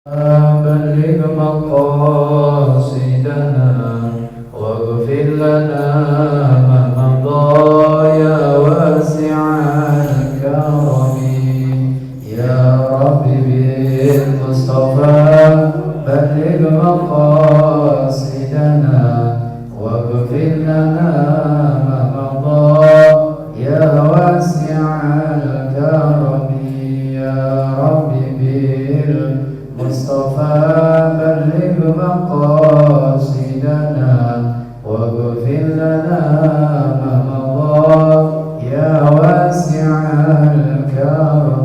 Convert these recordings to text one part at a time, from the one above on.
بلغ مقاصدنا واغفر لنا ما مضى يا واسع الكرم يا رب بالمصطفى بلغ مقاصدنا واغفر لنا ما مضى يا واسع الكرم يا رب بالمصطفى بلغ مقاصدنا واغفر لنا ما مضى يا واسع الكرم.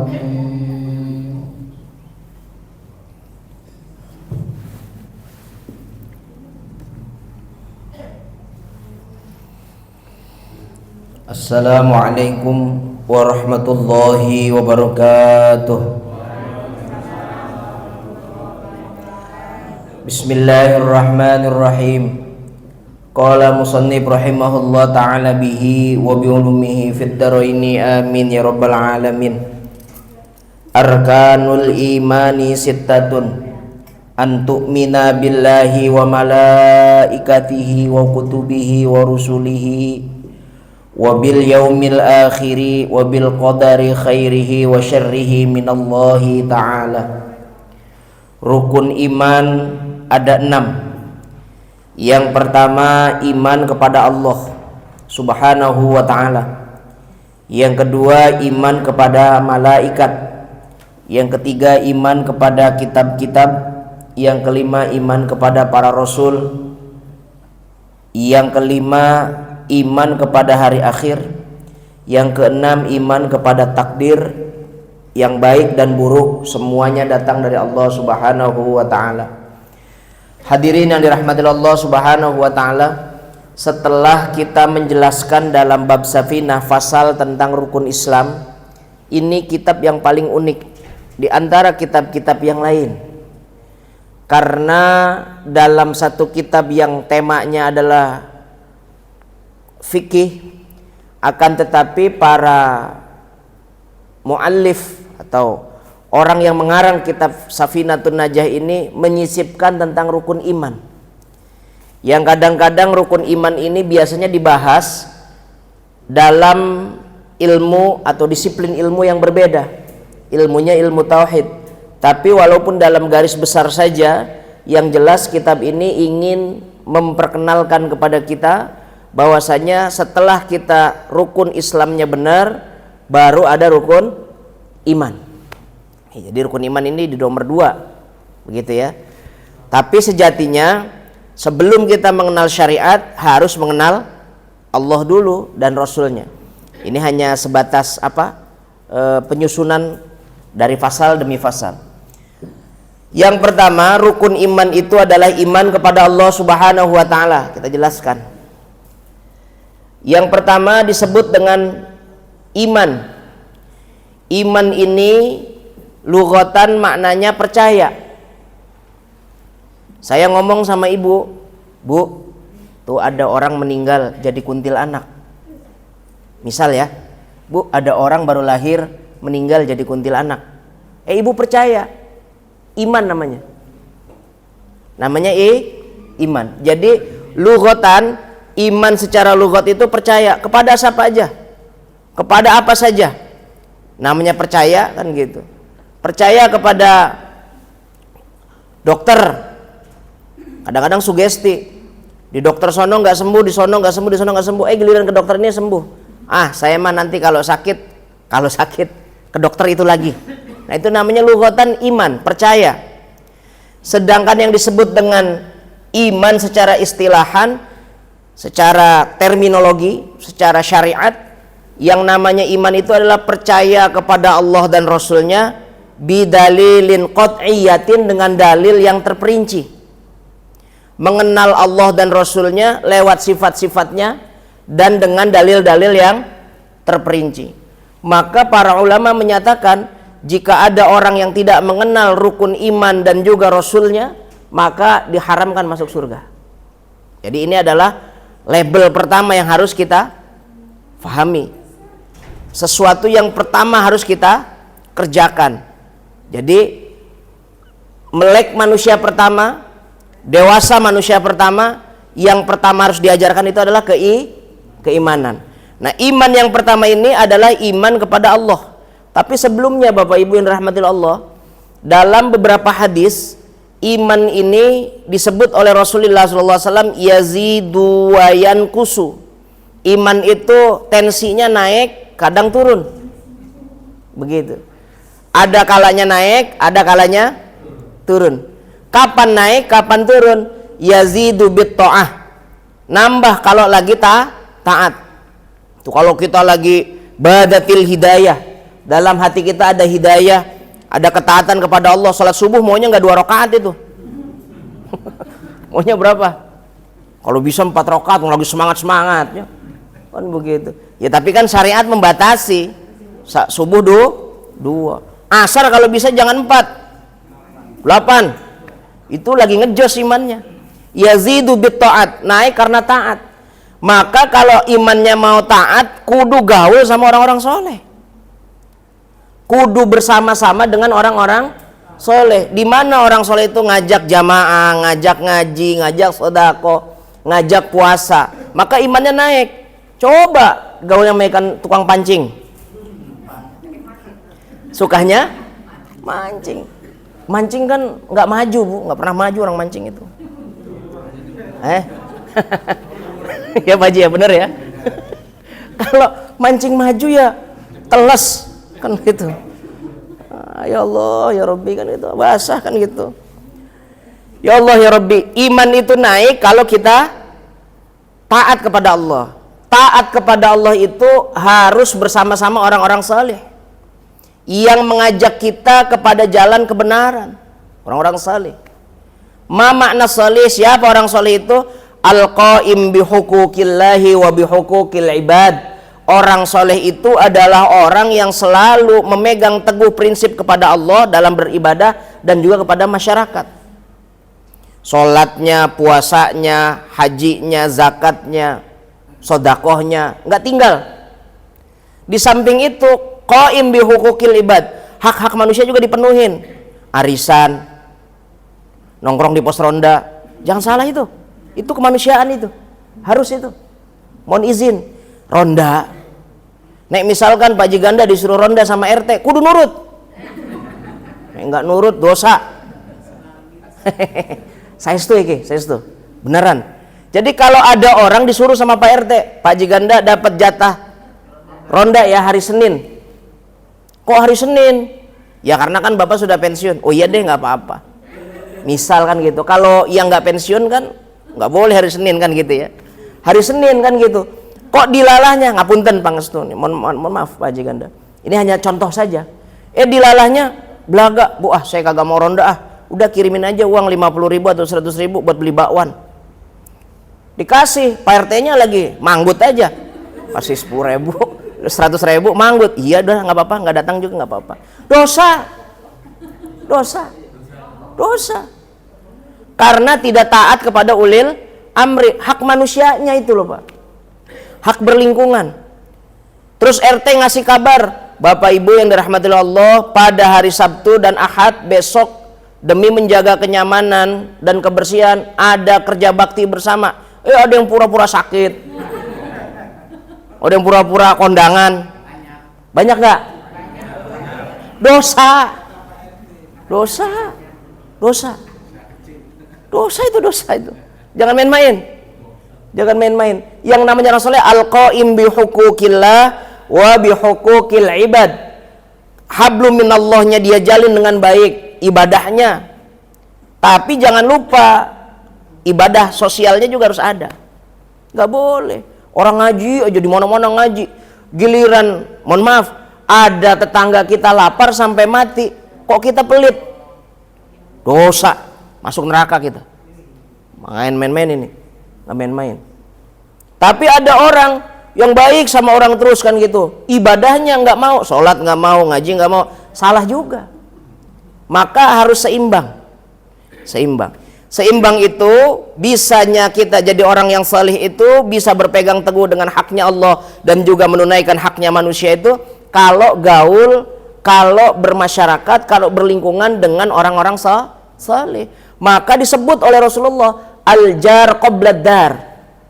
Assalamualaikum warahmatullahi wabarakatuh. Bismillahirrahmanirrahim. Qala musannif rahimahullah ta'ala bihi wa bi'ulumihi fid dharaini amin ya rabbal alamin. Arkanul imani sittatun an tu'mina billahi wa malaikatihi wa kutubihi wa rusulihi wa bil yaumil akhiri wa bil qadari khairihi wa syarrihi minallahi ta'ala. Rukun iman ada 6. Yang pertama iman kepada Allah subhanahu wa ta'ala. Yang kedua iman kepada malaikat. Yang ketiga iman kepada kitab-kitab. Yang kelima iman kepada para rasul. Yang kelima iman kepada hari akhir. Yang keenam iman kepada takdir yang baik dan buruk, semuanya datang dari Allah subhanahu wa ta'ala. Hadirin yang dirahmati Allah subhanahu wa ta'ala, setelah kita menjelaskan dalam bab Safinah fasal tentang rukun Islam, ini kitab yang paling unik di antara kitab-kitab yang lain, karena dalam satu kitab yang temanya adalah fikih, akan tetapi para muallif atau orang yang mengarang kitab Safinatun Najah ini menyisipkan tentang rukun iman, yang kadang-kadang rukun iman ini biasanya dibahas dalam ilmu atau disiplin ilmu yang berbeda. Ilmunya ilmu tauhid, tapi walaupun dalam garis besar saja, yang jelas kitab ini ingin memperkenalkan kepada kita bahwasanya setelah kita rukun Islamnya benar, baru ada rukun iman. Jadi rukun iman ini di nomor 2, begitu ya. Tapi sejatinya sebelum kita mengenal syariat harus mengenal Allah dulu dan Rasulnya. Ini hanya sebatas penyusunan dari fasal demi fasal. Yang pertama, rukun iman itu adalah iman kepada Allah subhanahu wa ta'ala. Kita jelaskan. Yang pertama disebut dengan iman. Iman ini lughatan maknanya percaya. Saya ngomong sama ibu, Bu, tuh ada orang meninggal jadi kuntilanak. Misal ya, Bu, ada orang baru lahir meninggal jadi kuntilanak. Ibu percaya. Iman namanya. Namanya iman. Jadi lughatan, iman secara lughat itu percaya kepada siapa aja, kepada apa saja. Namanya percaya kan gitu. Percaya kepada dokter, kadang-kadang sugesti, di dokter sono nggak sembuh, di sono nggak sembuh, di sono nggak sembuh, giliran ke dokter ini sembuh. Saya mah nanti kalau sakit ke dokter itu lagi. Nah itu namanya lughatan iman, percaya. Sedangkan yang disebut dengan iman secara istilahan, secara terminologi, secara syariat, yang namanya iman itu adalah percaya kepada Allah dan Rasulnya bidalilin qat'iyatin, dengan dalil yang terperinci. Mengenal Allah dan Rasulnya lewat sifat-sifatnya dan dengan dalil-dalil yang terperinci. Maka para ulama menyatakan jika ada orang yang tidak mengenal rukun iman dan juga Rasulnya, maka diharamkan masuk surga. Jadi ini adalah label pertama yang harus kita fahami. Sesuatu yang pertama harus kita kerjakan. Jadi melek manusia pertama, dewasa manusia pertama, yang pertama harus diajarkan itu adalah keimanan. Nah, iman yang pertama ini adalah iman kepada Allah. Tapi sebelumnya Bapak Ibu yang dirahmati Allah, dalam beberapa hadis iman ini disebut oleh Rasulullah SAW yazidu wa yankusu. Iman itu tensinya naik, kadang turun. Begitu. Ada kalanya naik, ada kalanya turun. Kapan naik, kapan turun? Yazidu bit ta'ah. Nambah kalau lagi taat. Tuh, kalau kita lagi badatil hidayah, dalam hati kita ada hidayah, ada ketaatan kepada Allah. Salat subuh maunya nggak 2 rakaat itu. Maunya berapa? Kalau bisa 4 rakaat, lagi semangat-semangatnya. Kan begitu. Ya tapi kan syariat membatasi. Subuh 2. Asar kalau bisa jangan 4. 8. Itu lagi ngejos imannya. Yazidu bit ta'at, naik karena taat. Maka kalau imannya mau taat, kudu gaul sama orang-orang soleh. Kudu bersama-sama dengan orang-orang soleh. Di mana orang soleh itu ngajak jamaah, ngajak ngaji, ngajak sedekah, ngajak puasa, maka imannya naik. Coba gaul yang mekan tukang pancing, sukanya mancing. Mancing kan nggak maju, Bu, nggak pernah maju orang mancing itu. Ya Pak Haji ya, bener ya. Kalau mancing maju ya teles kan gitu. Ya Allah ya Rabbi kan gitu, basah kan gitu. Ya Allah ya Rabbi, iman itu naik kalau kita taat kepada Allah. Taat kepada Allah itu harus bersama-sama orang-orang saleh yang mengajak kita kepada jalan kebenaran, orang-orang saleh. Ma makna saleh? Siapa orang saleh itu? Al-qaim bihuquqillahi wa bihuquqil ibad. Orang soleh itu adalah orang yang selalu memegang teguh prinsip kepada Allah dalam beribadah dan juga kepada masyarakat. Sholatnya, puasanya, hajinya, zakatnya, sodakohnya nggak tinggal. Di samping itu qaim bihuquqil ibad, hak-hak manusia juga dipenuhin. Arisan, nongkrong di pos ronda, jangan salah itu kemanusiaan, itu harus itu. Mohon izin, ronda. Nek misalkan Pak Haji Ganda disuruh ronda sama RT, kudu nurut. Nek nggak nurut dosa. Saya setuju, beneran. Jadi kalau ada orang disuruh sama Pak RT, Pak Haji Ganda dapat jatah ronda ya hari Senin. Kok hari Senin? Ya karena kan Bapak sudah pensiun. Oh iya deh, nggak apa-apa. Misal kan gitu. Kalau yang nggak pensiun kan nggak boleh hari Senin kan gitu ya. Hari Senin kan gitu. Kok dilalahnya? Ngapunten pangestu nih. Mohon maaf Pak Haji Ganda. Ini hanya contoh saja. Dilalahnya belaga, Bu, saya kagak mau ronda Udah kirimin aja uang 50.000 atau 100.000 buat beli bakwan. Dikasih, Pak RT-nya lagi manggut aja. Kasih 10.000, 100.000 manggut. Iya udah nggak apa-apa, nggak datang juga nggak apa-apa. Dosa. Karena tidak taat kepada ulil amri, hak manusianya itu loh Pak. Hak berlingkungan. Terus RT ngasih kabar, Bapak Ibu yang dirahmati Allah, pada hari Sabtu dan Ahad besok demi menjaga kenyamanan dan kebersihan ada kerja bakti bersama. Ada yang pura-pura sakit, ada yang pura-pura kondangan. Banyak nggak? Dosa itu. Jangan main-main. Yang namanya Rasulullah al-qaim bihuquqillah wa bihuquqil ibad. Hablum minallahnya dia jalin dengan baik ibadahnya. Tapi jangan lupa ibadah sosialnya juga harus ada. Nggak boleh orang ngaji aja di mana-mana ngaji. Giliran, mohon maaf, ada tetangga kita lapar sampai mati, kok kita pelit? Dosa, masuk neraka kita. Main-main ini. Nggak main-main. Tapi ada orang yang baik sama orang terus kan gitu, ibadahnya nggak mau, sholat nggak mau, ngaji nggak mau, salah juga. Maka harus seimbang. Seimbang itu bisanya kita jadi orang yang salih itu bisa berpegang teguh dengan haknya Allah dan juga menunaikan haknya manusia itu kalau gaul, kalau bermasyarakat, kalau berlingkungan dengan orang-orang saleh. Maka disebut oleh Rasulullah al-jar qabla dar.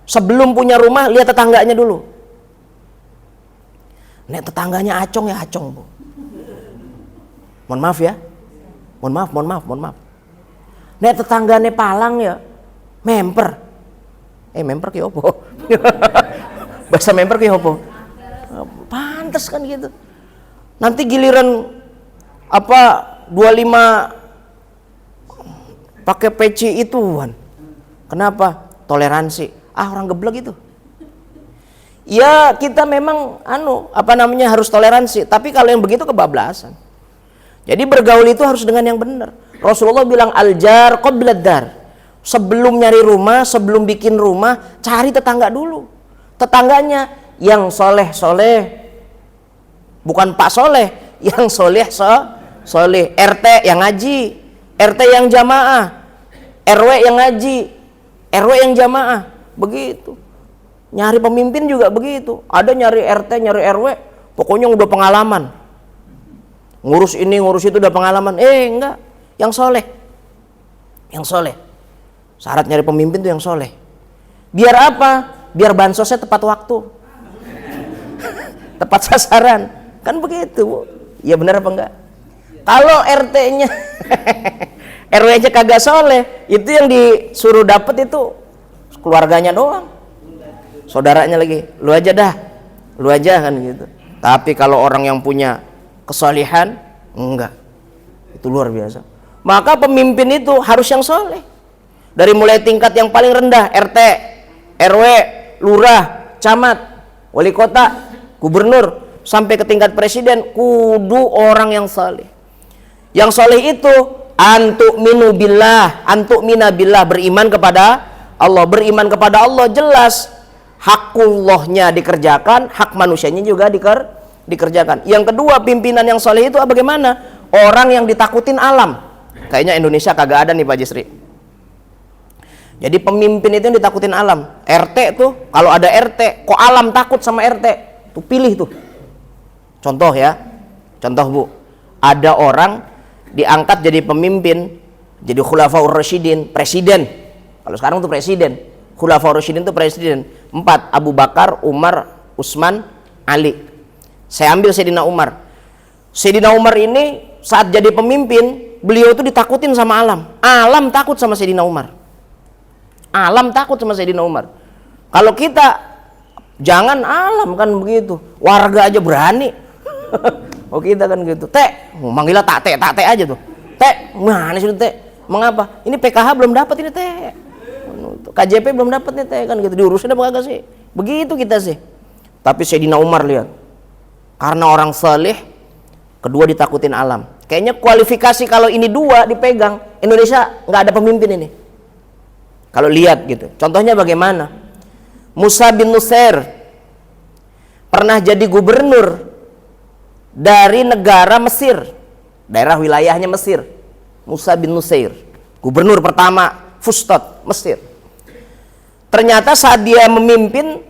Sebelum punya rumah lihat tetangganya dulu. Nek tetangganya acong ya acong, Bu. Mohon maaf ya. Mohon maaf. Nek tetanggane palang ya memper. Memper ki opo? Bahasa memper ki opo? Pantes kan gitu. Nanti giliran 25 pakai peci ituan. Kenapa? Toleransi. Orang geblek itu. Ya kita memang harus toleransi, tapi kalau yang begitu kebablasan. Jadi bergaul itu harus dengan yang benar. Rasulullah bilang al-jar qabla dar. Sebelum nyari rumah, sebelum bikin rumah, cari tetangga dulu. Tetangganya yang soleh, bukan Pak Soleh, yang soleh. RT yang ngaji, RT yang jamaah, RW yang ngaji, RW yang jamaah, begitu. Nyari pemimpin juga begitu. Ada nyari RT, nyari RW, pokoknya udah pengalaman. Ngurus ini, ngurus itu udah pengalaman. Enggak, yang soleh. Syarat nyari pemimpin tuh yang soleh. Biar apa? Biar bansosnya tepat waktu. Tepat sasaran. Kan begitu, Bu. Ya benar apa enggak? Kalau RT-nya RW-nya kagak soleh, itu yang disuruh dapet itu keluarganya doang. Saudaranya lagi, lu aja kan gitu. Tapi kalau orang yang punya kesolihan, enggak. Itu luar biasa. Maka pemimpin itu harus yang soleh. Dari mulai tingkat yang paling rendah, RT, RW, lurah, camat, wali kota, gubernur, sampai ke tingkat presiden, kudu orang yang soleh. Yang soleh itu antu'minu billah, beriman kepada Allah. Beriman kepada Allah jelas hakullahnya dikerjakan, hak manusianya juga dikerjakan. Yang kedua, pimpinan yang soleh itu bagaimana? Orang yang ditakutin alam. Kayaknya Indonesia kagak ada nih Pak Jisri. Jadi pemimpin itu yang ditakutin alam. RT tuh, kalau ada RT, kok alam takut sama RT? Tuh pilih tuh. Contoh Bu. Ada orang diangkat jadi pemimpin, jadi khulafaur rasyidin, presiden. Kalau sekarang tuh presiden. Khulafaur rasyidin tuh presiden. 4, Abu Bakar, Umar, Utsman, Ali. Saya ambil Sayyidina Umar. Sayyidina Umar ini saat jadi pemimpin, beliau tuh ditakutin sama alam. Alam takut sama Sayyidina Umar. Kalau kita jangan alam kan begitu, warga aja berani. Oh kita kan gitu, manggilnya tak teh aja tuh. Mana sih teh? Mengapa? Ini PKH belum dapat ini teh. KJP belum dapat nih teh kan gitu, diurusin apa kagak sih? Begitu kita sih. Tapi Sayyidina Umar lihat, karena orang saleh, kedua ditakutin alam. Kayaknya kualifikasi kalau ini dua dipegang, Indonesia nggak ada pemimpin ini. Kalau lihat gitu, contohnya bagaimana? Musa bin Nusair pernah jadi gubernur dari negara Mesir, daerah wilayahnya Mesir. Musa bin Nusair, gubernur pertama Fustat, Mesir. Ternyata saat dia memimpin,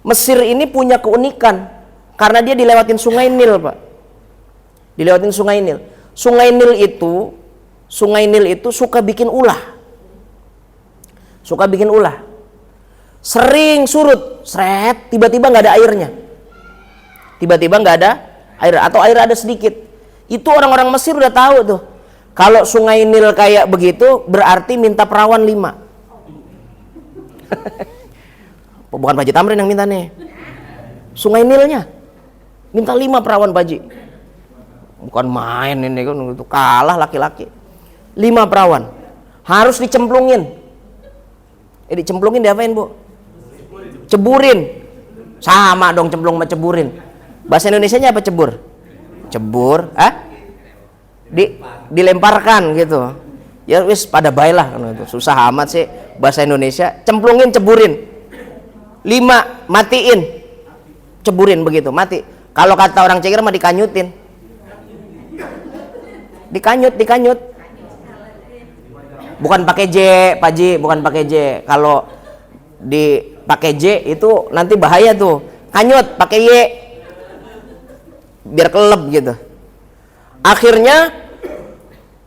Mesir ini punya keunikan karena dia dilewatin Sungai Nil, Pak. Dilewatin Sungai Nil. Sungai Nil itu suka bikin ulah. Sering surut, tiba-tiba nggak ada airnya. Atau air ada sedikit. Itu orang-orang Mesir udah tahu tuh. Kalau Sungai Nil kayak begitu, berarti minta perawan 5. Bukan Pak Haji Tamrin yang minta nih. Sungai Nilnya minta 5 perawan Pak Haji. Bukan main ini kan, itu kalah laki-laki. 5 perawan harus dicemplungin. Dicemplungin diapain, Bu? Ceburin. Sama dong cemplung sama ceburin. Bahasa Indonesianya apa cebur? Cebur, dilemparkan gitu. Ya wis pada baiklah kan itu. Susah amat sih bahasa Indonesia. Cemplungin, ceburin. 5, matiin. Ceburin begitu, mati. Kalau kata orang Cekir mah dikanyutin. Dikanyut. Bukan pakai J, Pak Ji, bukan pakai J. Kalau dipakai J itu nanti bahaya tuh. Kanyut pakai Y. Biar kelep gitu. Akhirnya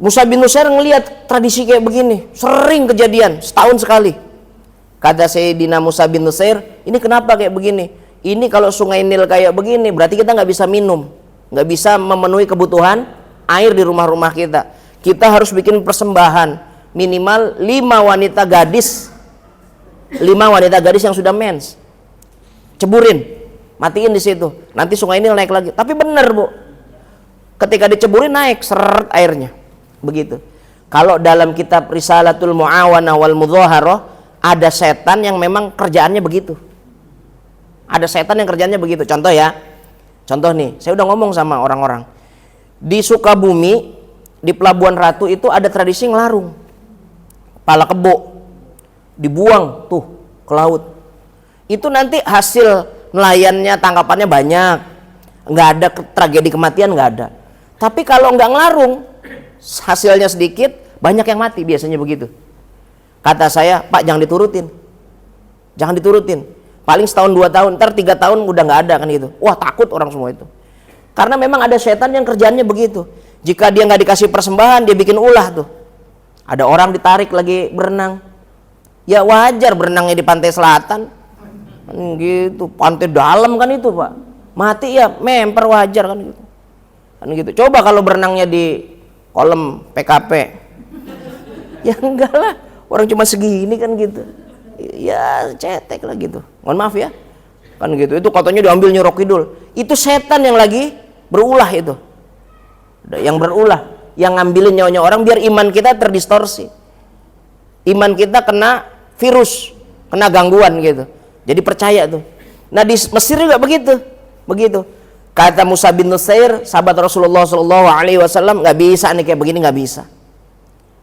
Musa bin Nusair ngelihat tradisi kayak begini, sering kejadian, setahun sekali. Kata Sayyidina Musa bin Nusair, ini kenapa kayak begini? Ini kalau sungai Nil kayak begini, berarti kita nggak bisa minum, nggak bisa memenuhi kebutuhan air di rumah-rumah kita. Kita harus bikin persembahan, minimal 5 wanita gadis yang sudah mens, ceburin, matiin di situ. Nanti sungai Nil naik lagi. Tapi benar bu, ketika diceburin naik seret airnya. Begitu. Kalau dalam kitab Risalatul Mu'awanah wal Mudzaharah ada setan yang memang kerjaannya begitu. Ada setan yang kerjaannya begitu. Contoh ya. Contoh nih, saya udah ngomong sama orang-orang. Di Sukabumi, di Pelabuhan Ratu itu ada tradisi ngelarung. Pala kebo dibuang tuh ke laut. Itu nanti hasil nelayannya, tangkapannya banyak. Nggak ada tragedi kematian, nggak ada. Tapi kalau nggak ngelarung, hasilnya sedikit, banyak yang mati, biasanya begitu. Kata saya, Pak jangan diturutin, jangan diturutin. Paling setahun 2 tahun, ntar 3 tahun udah nggak ada kan gitu. Wah takut orang semua itu. Karena memang ada setan yang kerjaannya begitu. Jika dia nggak dikasih persembahan, dia bikin ulah tuh. Ada orang ditarik lagi berenang, ya wajar berenangnya di pantai selatan, kan gitu. Pantai dalam kan itu Pak, mati ya memper wajar kan gitu. Kan gitu. Coba kalau berenangnya di kolam PKP, ya enggak lah, orang cuma segini kan gitu, ya cetek lah gitu, mohon maaf ya kan gitu. Itu katanya diambil Nyi Roh Kidul, itu setan yang lagi berulah itu, yang berulah, yang ngambilin nyawanya orang biar iman kita terdistorsi, iman kita kena virus, kena gangguan gitu, jadi percaya tuh. Nah di Mesir juga begitu. Kata Musa bin Nusair, sahabat Rasulullah SAW, nggak bisa nih kayak begini, nggak bisa,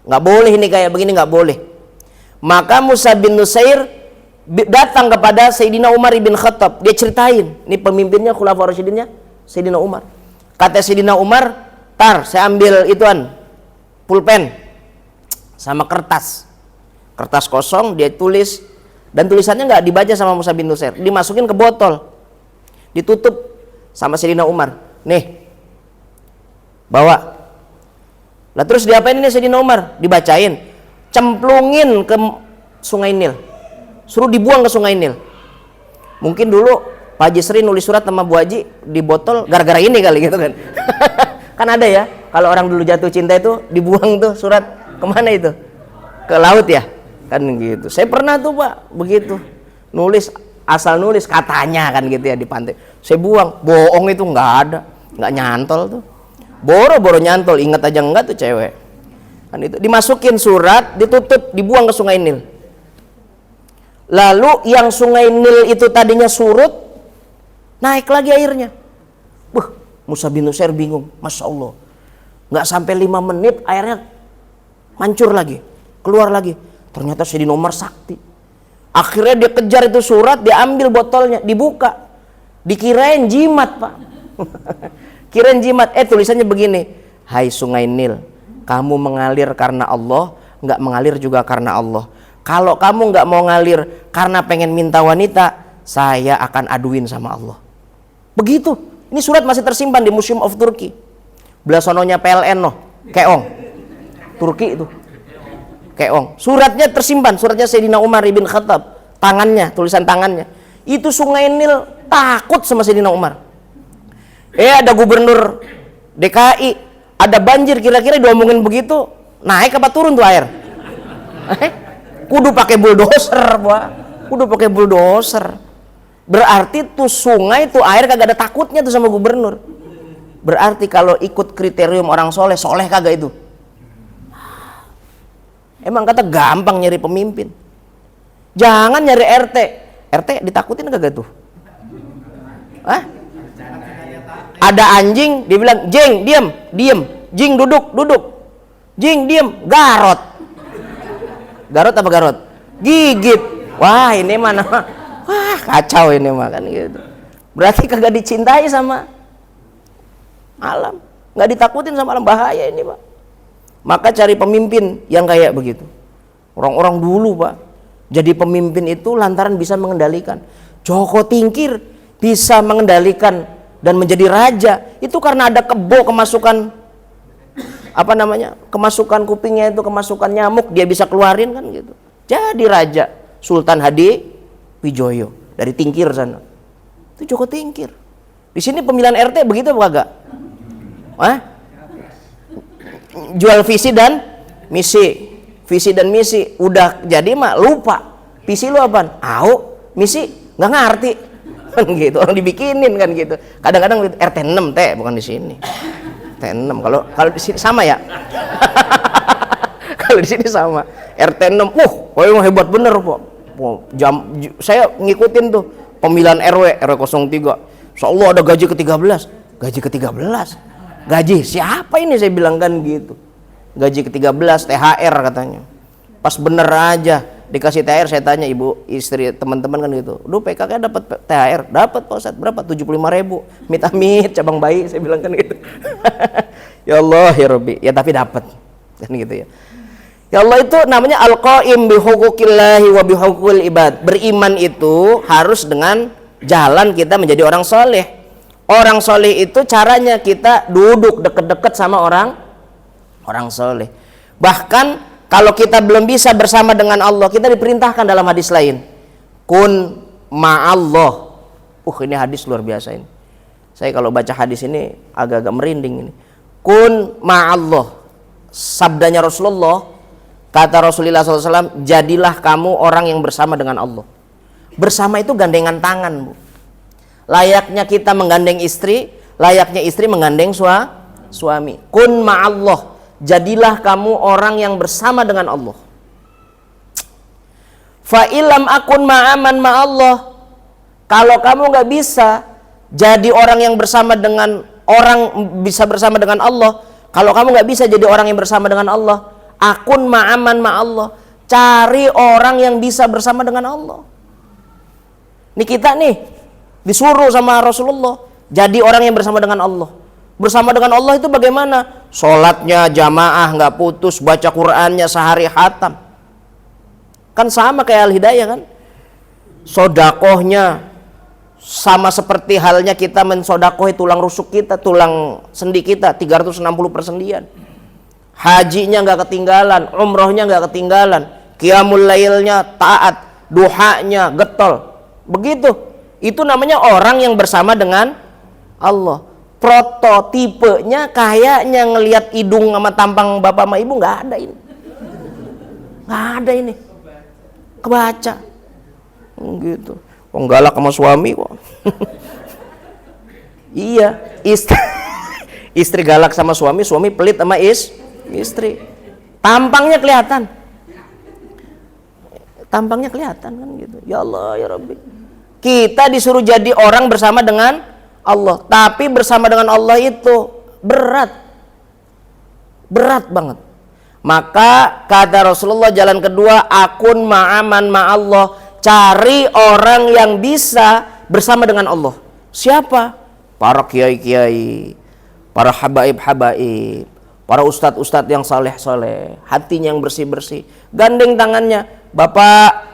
nggak boleh nih kayak begini, nggak boleh. Maka Musa bin Nusair datang kepada Sayyidina Umar ibn Khattab, dia ceritain, ini pemimpinnya Khulafaur Rasyidinnya Sayyidina Umar. Kata Sayyidina Umar, tar saya ambil ituan pulpen sama kertas kosong, dia tulis, dan tulisannya nggak dibaca sama Musa bin Nusair, dimasukin ke botol, ditutup sama Sayyidina Umar, nih bawa. Lah terus diapain ini Sayyidina Umar? Dibacain, cemplungin ke sungai Nil, suruh dibuang ke sungai Nil. Mungkin dulu Pak Haji Sri nulis surat sama Bu Haji di botol gara-gara ini kali gitu kan. Kan ada ya, kalau orang dulu jatuh cinta itu dibuang tuh surat kemana itu, ke laut ya kan gitu. Saya pernah tuh Pak begitu, nulis, asal nulis katanya kan gitu ya di pantai, saya buang, bohong itu nggak ada, nggak nyantol tuh, boro-boro nyantol, inget aja enggak tuh cewek kan itu. Dimasukin surat, ditutup, dibuang ke sungai Nil. Lalu yang sungai Nil itu tadinya surut, naik lagi airnya. Musa bin Nusair bingung, Masya Allah, nggak sampai 5 menit airnya mancur lagi, keluar lagi. Ternyata Sayyidina Umar sakti. Akhirnya dia kejar itu surat, dia ambil botolnya, dibuka, dikirain jimat Pak. Kirain jimat. Tulisannya begini, hai sungai Nil, kamu mengalir karena Allah, nggak mengalir juga karena Allah. Kalau kamu nggak mau ngalir karena pengen minta wanita, saya akan aduin sama Allah. Begitu. Ini surat masih tersimpan di Museum of Turkey. Belah sononya PLN noh, Keong, Turki itu, Keong. Suratnya tersimpan, suratnya Sayyidina Umar ibn Khattab, tangannya, tulisan tangannya. Itu sungai Nil takut sama Sayyidina Umar. Ada gubernur DKI, ada banjir, kira-kira diomongin begitu, naik apa turun tuh air? Kudu pakai bulldozer, Pak. Kudu pakai bulldozer. Berarti tuh sungai tuh air kagak ada takutnya tuh sama gubernur. Berarti kalau ikut kriterium orang soleh, soleh kagak itu? Emang kata gampang nyari pemimpin. Jangan nyari RT. RT ditakutin kagak tuh? Hah? Ada anjing, dibilang, "Jeng, diem. Jing, duduk. Jing, diem." Garot. Garot apa garot? Gigit. Wah, ini mana? Wah, kacau ini mah kan gitu. Berarti kagak dicintai sama alam, nggak ditakutin sama alam, bahaya ini Pak. Maka cari pemimpin yang kayak begitu. Orang-orang dulu Pak, jadi pemimpin itu lantaran bisa mengendalikan. Joko Tingkir bisa mengendalikan dan menjadi raja itu karena ada kebo kemasukan apa namanya, kemasukan kupingnya itu kemasukan nyamuk, dia bisa keluarin kan gitu. Jadi raja Sultan Hadi Wijoyo dari Tingkir sana. Itu Joko Tingkir. Di sini pemilihan RT begitu apa kagak? Hah? Jual visi dan misi. Visi dan misi udah jadi mah lupa. Visi lu apaan? Au, misi nggak ngerti. Kan gitu, orang dibikinin kan gitu. Kadang-kadang RT 6 teh, bukan di sini. RT 6. Kalau di sini sama ya. Kalau di sini sama. RT 6. Emang hebat bener, Pak. Saya ngikutin tuh pemilihan RW 03. Insyaallah ada gaji ke-13. Gaji ke-13. Gaji siapa ini, saya bilang kan gitu. Gaji ke-13 THR katanya. Pas bener aja dikasih THR, saya tanya ibu istri teman-teman kan gitu. Duh, PKK dapat THR, dapat Pak Ustadz, berapa? 75.000. Amit-amit cabang bayi, saya bilang kan gitu. Ya Allah ya Rabbi, ya tapi dapat kan gitu ya. Ya Allah, itu namanya al-qaim bi huquqillahi wa bi huquqil ibad. Beriman itu harus dengan jalan kita menjadi orang soleh. Orang soleh itu caranya kita duduk deket-deket sama orang soleh. Bahkan kalau kita belum bisa bersama dengan Allah, kita diperintahkan dalam hadis lain, kun ma'allah. Ini hadis luar biasa ini. Saya kalau baca hadis ini agak-agak merinding ini. Kun ma'allah. Sabdanya Rasulullah, kata Rasulullah SAW, jadilah kamu orang yang bersama dengan Allah. Bersama itu gandengan tangan, Bu. Layaknya kita menggandeng istri, layaknya istri menggandeng suami. Kun ma'allah. Jadilah kamu orang yang bersama dengan Allah. Fa ilam akun ma'aman ma'allah. Kalau kamu nggak bisa jadi orang yang bersama dengan Allah, kalau kamu nggak bisa jadi orang yang bersama dengan Allah, akun ma'aman ma'allah. Cari orang yang bisa bersama dengan Allah. Nih kita nih disuruh sama Rasulullah jadi orang yang bersama dengan Allah. Bersama dengan Allah itu bagaimana? Sholatnya jamaah nggak putus, baca Qur'annya sehari khatam. Kan sama kayak Al-Hidayah kan? Sodakohnya sama seperti halnya kita mensodakohi tulang rusuk kita, tulang sendi kita, 360 persendian. Hajinya nggak ketinggalan, umrohnya nggak ketinggalan, qiyamul lailnya taat, duhanya getol. Begitu. Itu namanya orang yang bersama dengan Allah. Prototipenya kayaknya ngelihat hidung sama tampang bapak sama ibu nggak ada ini. Nggak ada ini. Kebaca. Gitu. Galak sama suami kok. Iya, istri galak sama suami, suami pelit sama istri. Tampangnya kelihatan. Tampangnya kelihatan kan gitu. Ya Allah ya Rabbi. Kita disuruh jadi orang bersama dengan Allah, tapi bersama dengan Allah itu berat banget. Maka kata Rasulullah, jalan kedua, akun ma'aman ma'allah. Cari orang yang bisa bersama dengan Allah. Siapa? Para kiai-kiai, para habaib-habaib, para ustadz-ustadz yang saleh-saleh, hatinya yang bersih-bersih. Gandeng tangannya,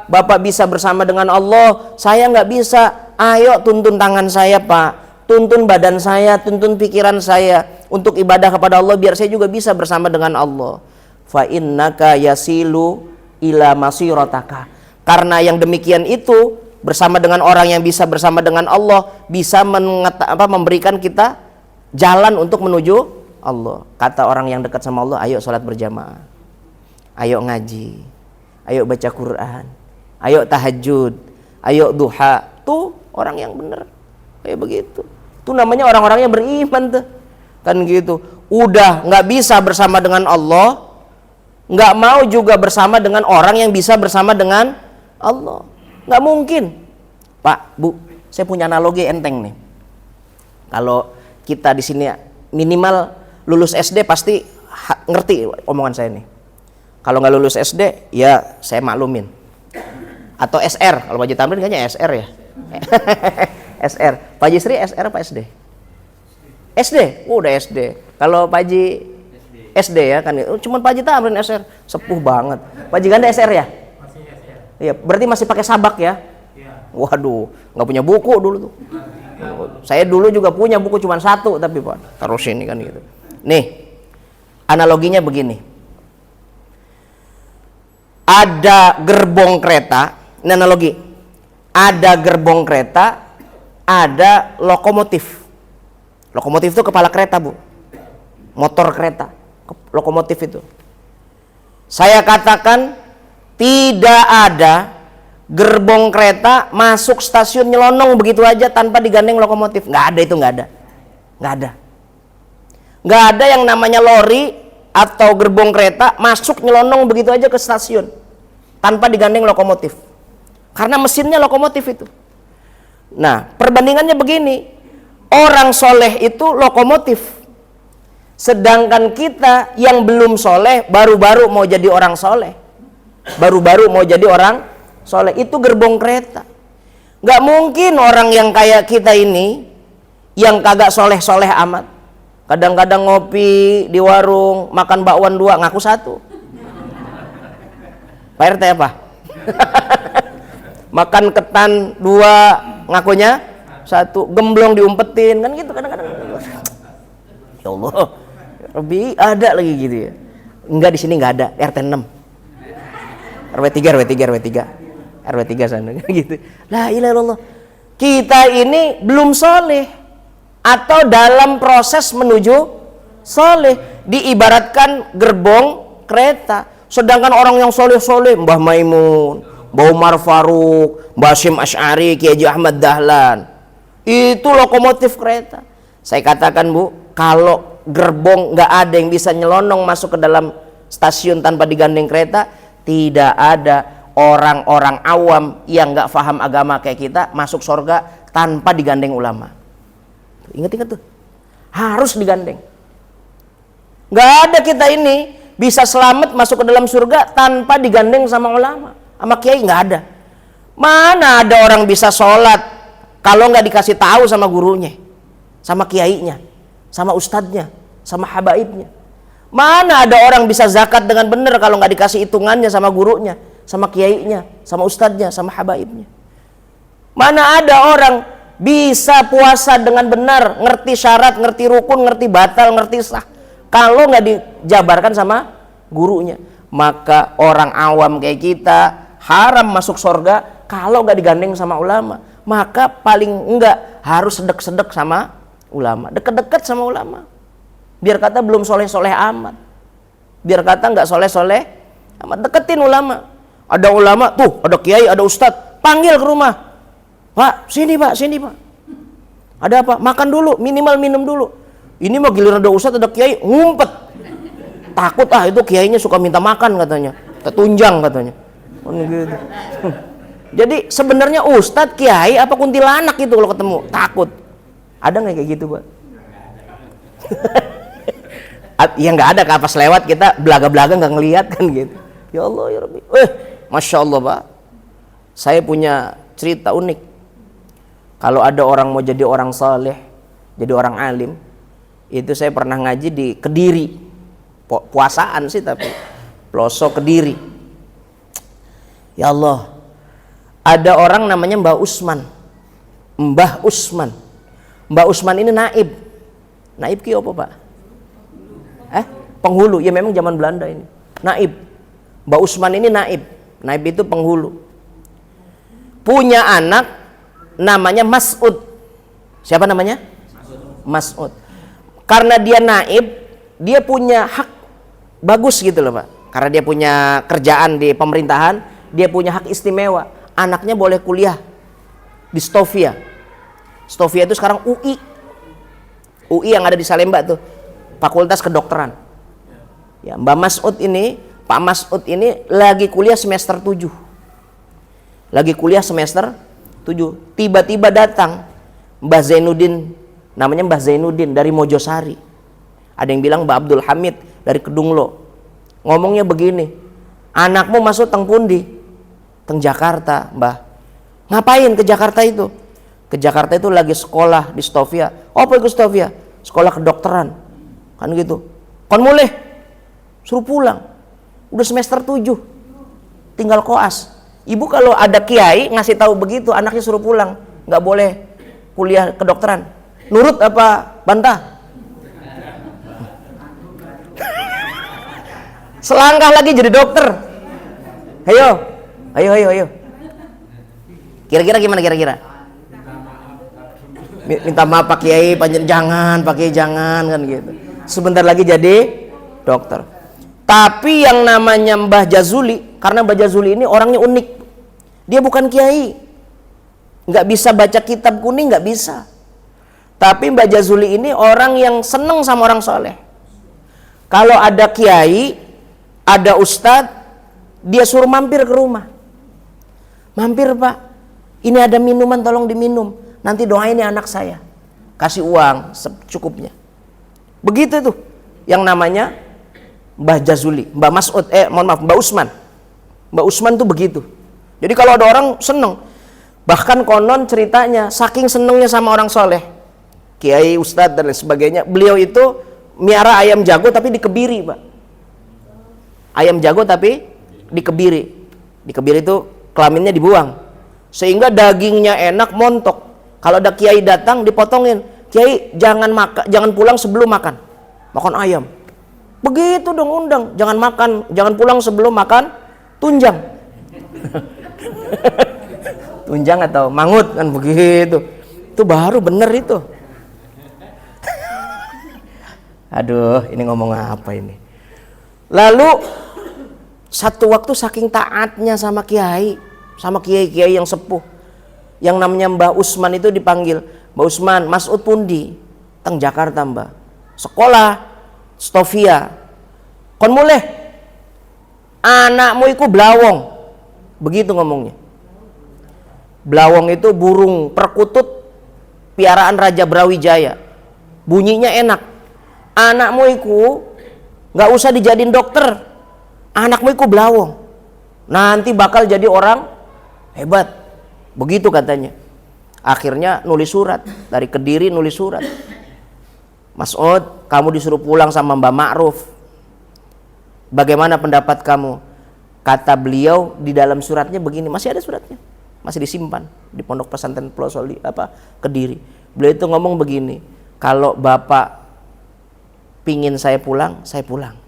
Bapak bisa bersama dengan Allah, saya nggak bisa. Ayo tuntun tangan saya Pak, tuntun badan saya, tuntun pikiran saya untuk ibadah kepada Allah, biar saya juga bisa bersama dengan Allah. Fa innaka yasilu ila masirataka. Karena yang demikian itu, bersama dengan orang yang bisa bersama dengan Allah, bisa memberikan kita jalan untuk menuju Allah. Kata orang yang dekat sama Allah, ayo sholat berjamaah, ayo ngaji, ayo baca Quran, ayo tahajud, ayo duha. Tuh orang yang benar kayak begitu. Itu namanya orang-orang yang beriman tuh. Kan gitu. Udah nggak bisa bersama dengan Allah, nggak mau juga bersama dengan orang yang bisa bersama dengan Allah. Nggak mungkin. Pak, Bu, saya punya analogi enteng nih. Kalau kita di sini minimal lulus SD pasti ngerti omongan saya nih. Kalau nggak lulus SD, ya saya maklumin. Atau SR, kalau Pak Haji Tamrin kayaknya SR ya. SR. Pak Haji Sri SR apa SD? SD. Udah SD. Kalau Pak Haji SD ya kan. Cuman Pak Haji Tamrin SR. Sepuh banget. Pak Haji Ganda SR ya? Masih SR. Iya, berarti masih pakai sabak ya? Iya. Waduh, nggak punya buku dulu tuh. Saya dulu juga punya buku cuman satu tapi Pak. Taruh sini kan gitu. Nih. Analoginya begini. Ada gerbong kereta, ini analogi. Ada gerbong kereta, ada lokomotif. Lokomotif itu kepala kereta, Bu. Motor kereta, lokomotif itu. Saya katakan tidak ada gerbong kereta masuk stasiun nyelonong begitu aja tanpa digandeng lokomotif. Nggak ada itu, nggak ada. Nggak ada. Nggak ada yang namanya lori atau gerbong kereta masuk nyelonong begitu aja ke stasiun tanpa digandeng lokomotif, karena mesinnya lokomotif itu. Nah, perbandingannya begini, orang soleh itu lokomotif, sedangkan kita yang belum soleh baru-baru mau jadi orang soleh, baru-baru mau jadi orang soleh, itu gerbong kereta. Nggak mungkin orang yang kayak kita ini yang kagak soleh-soleh amat, kadang-kadang ngopi di warung, makan bakwan 2, ngaku 1. Pak RT apa? Makan ketan 2, ngakunya 1. Gemblong diumpetin, kan gitu kadang-kadang. Ya Allah, lebih ada lagi gitu ya. Enggak, di sini enggak ada, RT 6. RW 3 sana gitu. La ilaha illallah. Kita ini belum soleh atau dalam proses menuju soleh, diibaratkan gerbong kereta. Sedangkan orang yang soleh-soleh, Mbah Maimun, Mbah Umar Faruk, Mbah Hashim Asy'ari, Kiai Haji Ahmad Dahlan, itu lokomotif kereta. Saya katakan, Bu, kalau gerbong nggak ada yang bisa nyelonong masuk ke dalam stasiun tanpa digandeng kereta, tidak ada orang-orang awam yang nggak paham agama kayak kita masuk surga tanpa digandeng ulama. Ingat-ingat tuh, harus digandeng. Nggak ada kita ini bisa selamat masuk ke dalam surga tanpa digandeng sama ulama, sama kiai, nggak ada. Mana ada orang bisa sholat kalau nggak dikasih tahu sama gurunya, sama kiainya, sama ustadznya, sama habaibnya. Mana ada orang bisa zakat dengan benar kalau nggak dikasih hitungannya sama gurunya, sama kiainya, sama ustadznya, sama habaibnya. Mana ada orang bisa puasa dengan benar, ngerti syarat, ngerti rukun, ngerti batal, ngerti sah, kalau nggak dijabarkan sama gurunya. Maka orang awam kayak kita haram masuk surga kalau nggak digandeng sama ulama. Maka paling enggak harus sedek-sedek sama ulama, deket-deket sama ulama. Biar kata belum soleh-soleh amat, biar kata nggak soleh-soleh amat, deketin ulama. Ada ulama tuh, ada kiai, ada ustadz, panggil ke rumah. Pak, sini Pak, sini Pak. Ada apa? Makan dulu, minimal minum dulu. Ini mah giliran ada ustadz, ada kiai, ngumpet. Takut itu kiainya suka minta makan katanya, tertunjang katanya. Gitu. Jadi sebenarnya ustadz, kiai, apa kuntilanak itu kalau ketemu? Takut. Ada nggak kayak gitu, Pak? Ya nggak ada, pas lewat kita belaga-belaga nggak ngelihat kan gitu. Ya Allah ya Rabbi. Masya Allah, Pak. Saya punya cerita unik. Kalau ada orang mau jadi orang saleh, jadi orang alim, itu saya pernah ngaji di Kediri. Puasaan sih tapi pelosok Kediri. Ya Allah, ada orang namanya Mbah Usman. Mbah Usman. Mbah Usman ini naib. Naib ki apa, Pak? Penghulu. Ya memang zaman Belanda ini. Naib. Mbah Usman ini naib. Naib itu penghulu. Punya anak namanya Mas'ud. Siapa namanya? Mas'ud. Karena dia naib, dia punya hak bagus gitu loh, Pak. Karena dia punya kerjaan di pemerintahan, dia punya hak istimewa. Anaknya boleh kuliah di Stovia. Stovia itu sekarang UI. UI yang ada di Salemba tuh, Fakultas Kedokteran. Ya, Mbak Mas'ud ini, Pak Mas'ud ini lagi kuliah semester 7. Lagi kuliah semester 7. Tiba-tiba datang Mbah Zainuddin, namanya Mbah Zainuddin dari Mojosari. Ada yang bilang Mbah Abdul Hamid dari Kedunglo. Ngomongnya begini, anakmu masuk teng pundi? Teng Jakarta, Mbah. Ngapain ke Jakarta itu? Ke Jakarta itu lagi sekolah di Stovia. Apa itu Stovia? Sekolah kedokteran. Kan gitu. Kon mulai suruh pulang. Udah semester 7. Tinggal koas. Ibu kalau ada kiai ngasih tahu begitu, anaknya suruh pulang, nggak boleh kuliah kedokteran. Nurut apa bantah? Selangkah lagi jadi dokter. Ayo. Kira-kira gimana kira-kira? Minta maaf Pak Kiai, jangan Pak Kiai, jangan kan gitu. Sebentar lagi jadi dokter. Tapi yang namanya Mbah Jazuli, karena Mbah Jazuli ini orangnya unik. Dia bukan kiai, nggak bisa baca kitab kuning, nggak bisa. Tapi Mbah Jazuli ini orang yang seneng sama orang soleh. Kalau ada kiai, ada ustadz, dia suruh mampir ke rumah. Mampir Pak, ini ada minuman, tolong diminum. Nanti doain ya anak saya. Kasih uang secukupnya. Begitu tuh yang namanya Mbah Jazuli, Mbah Usman. Mbah Usman tuh begitu. Jadi kalau ada orang seneng, bahkan konon ceritanya saking senengnya sama orang soleh, kiai, ustadz dan lain sebagainya, beliau itu miara ayam jago tapi dikebiri Pak. Ayam jago tapi dikebiri. Dikebiri itu kelaminnya dibuang, sehingga dagingnya enak, montok. Kalau ada kiai datang dipotongin, kiai jangan pulang sebelum makan ayam. Begitu dong undang, jangan pulang sebelum makan tunjang. Tunjang atau mangut kan begitu. Itu baru bener itu. Aduh, ini ngomong apa ini? Lalu satu waktu saking taatnya sama kiai-kiai yang sepuh, yang namanya Mbah Usman itu dipanggil, Mbah Usman, Mas'ud pundi? Teng Jakarta Mbah. Sekolah Stovia. Kon mulih. Anakmu iku blawong. Begitu ngomongnya. Blawong itu burung perkutut piaraan Raja Brawijaya. Bunyinya enak. Anakmu iku nggak usah dijadiin dokter. Anakmu iku blawong. Nanti bakal jadi orang hebat. Begitu katanya. Akhirnya nulis surat. Dari Kediri nulis surat. Mas'ud, kamu disuruh pulang sama Mbak Ma'ruf. Bagaimana pendapat kamu? Kata beliau di dalam suratnya begini, masih ada suratnya, masih disimpan di Pondok Pesantren Pelosoli Kediri. Beliau itu ngomong begini, kalau Bapak pingin saya pulang, saya pulang.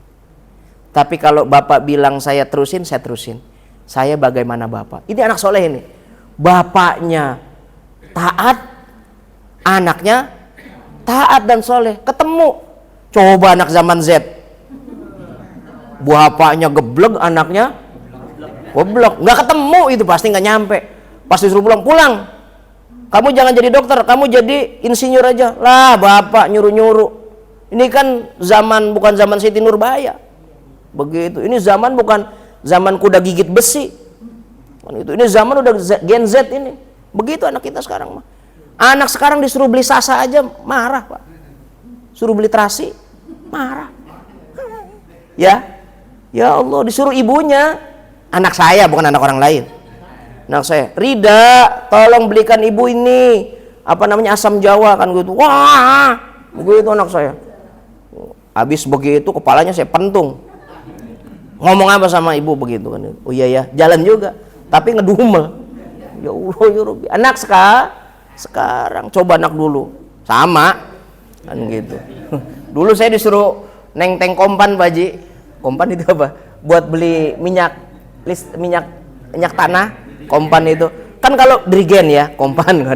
Tapi kalau Bapak bilang saya terusin, saya terusin. Saya bagaimana Bapak? Ini anak soleh ini. Bapaknya taat, anaknya taat dan soleh. Ketemu. Coba anak zaman Z. Bapaknya geblek, anaknya goblok. Nggak ketemu, itu pasti nggak nyampe. Pasti suruh pulang. Kamu jangan jadi dokter, kamu jadi insinyur aja. Lah Bapak nyuruh-nyuruh. Ini kan bukan zaman Siti Nurbaya. Begitu. Ini zaman bukan zaman kuda gigit besi. Ini zaman udah Gen Z ini. Begitu anak kita sekarang mah. Anak sekarang disuruh beli sasa aja marah Pak. Suruh beli terasi marah. Ya Allah, disuruh ibunya, anak saya bukan anak orang lain. Anak saya, Rida, tolong belikan ibu ini asam Jawa kan gitu. Wah, begitu anak saya. Habis begitu kepalanya saya pentung. Ngomong apa sama ibu begitu kan? Oh iya ya, jalan juga, tapi ngedumel. Ya Allah, ya Rabbi. Anak sekarang coba anak dulu sama kan gitu. Dulu saya disuruh neng kompan Pak Haji. Kompan itu apa? Buat beli minyak tanah. Kompan itu kan kalau Drigen ya, kompan kan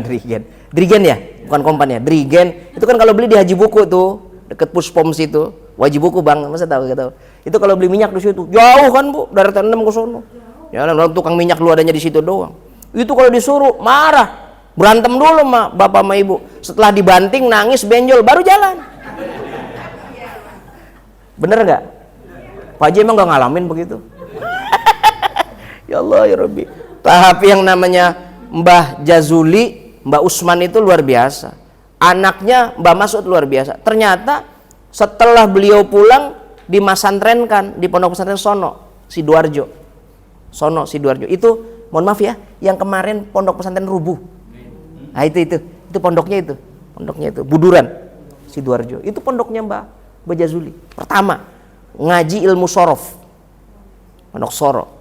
Drigen ya, bukan kompan ya, Drigen itu kan kalau beli di Haji Buku tuh deket Puspom situ, Wajib Buku Bang, masa tahu gak tahu? Itu kalau beli minyak di situ jauh kan Bu, dari T6 ke sono. Ya, tukang minyak lu adanya di situ doang. Itu kalau disuruh marah, berantem dulu sama bapak sama ibu. Setelah dibanting nangis benjol baru jalan. Bener nggak? Pak Haji emang nggak ngalamin begitu? Ya Allah ya Rabbi. Tapi yang namanya Mbah Jazuli, Mbah Usman itu luar biasa. Anaknya Mbah Mas'ud luar biasa. Ternyata setelah beliau pulang dimasantrenkan di Pondok Pesantren Sidoarjo. Itu mohon maaf ya, yang kemarin Pondok Pesantren rubuh. Nah itu pondoknya itu Buduran Sidoarjo. Itu pondoknya Mbah Jazuli. Pertama ngaji ilmu sorof, pondok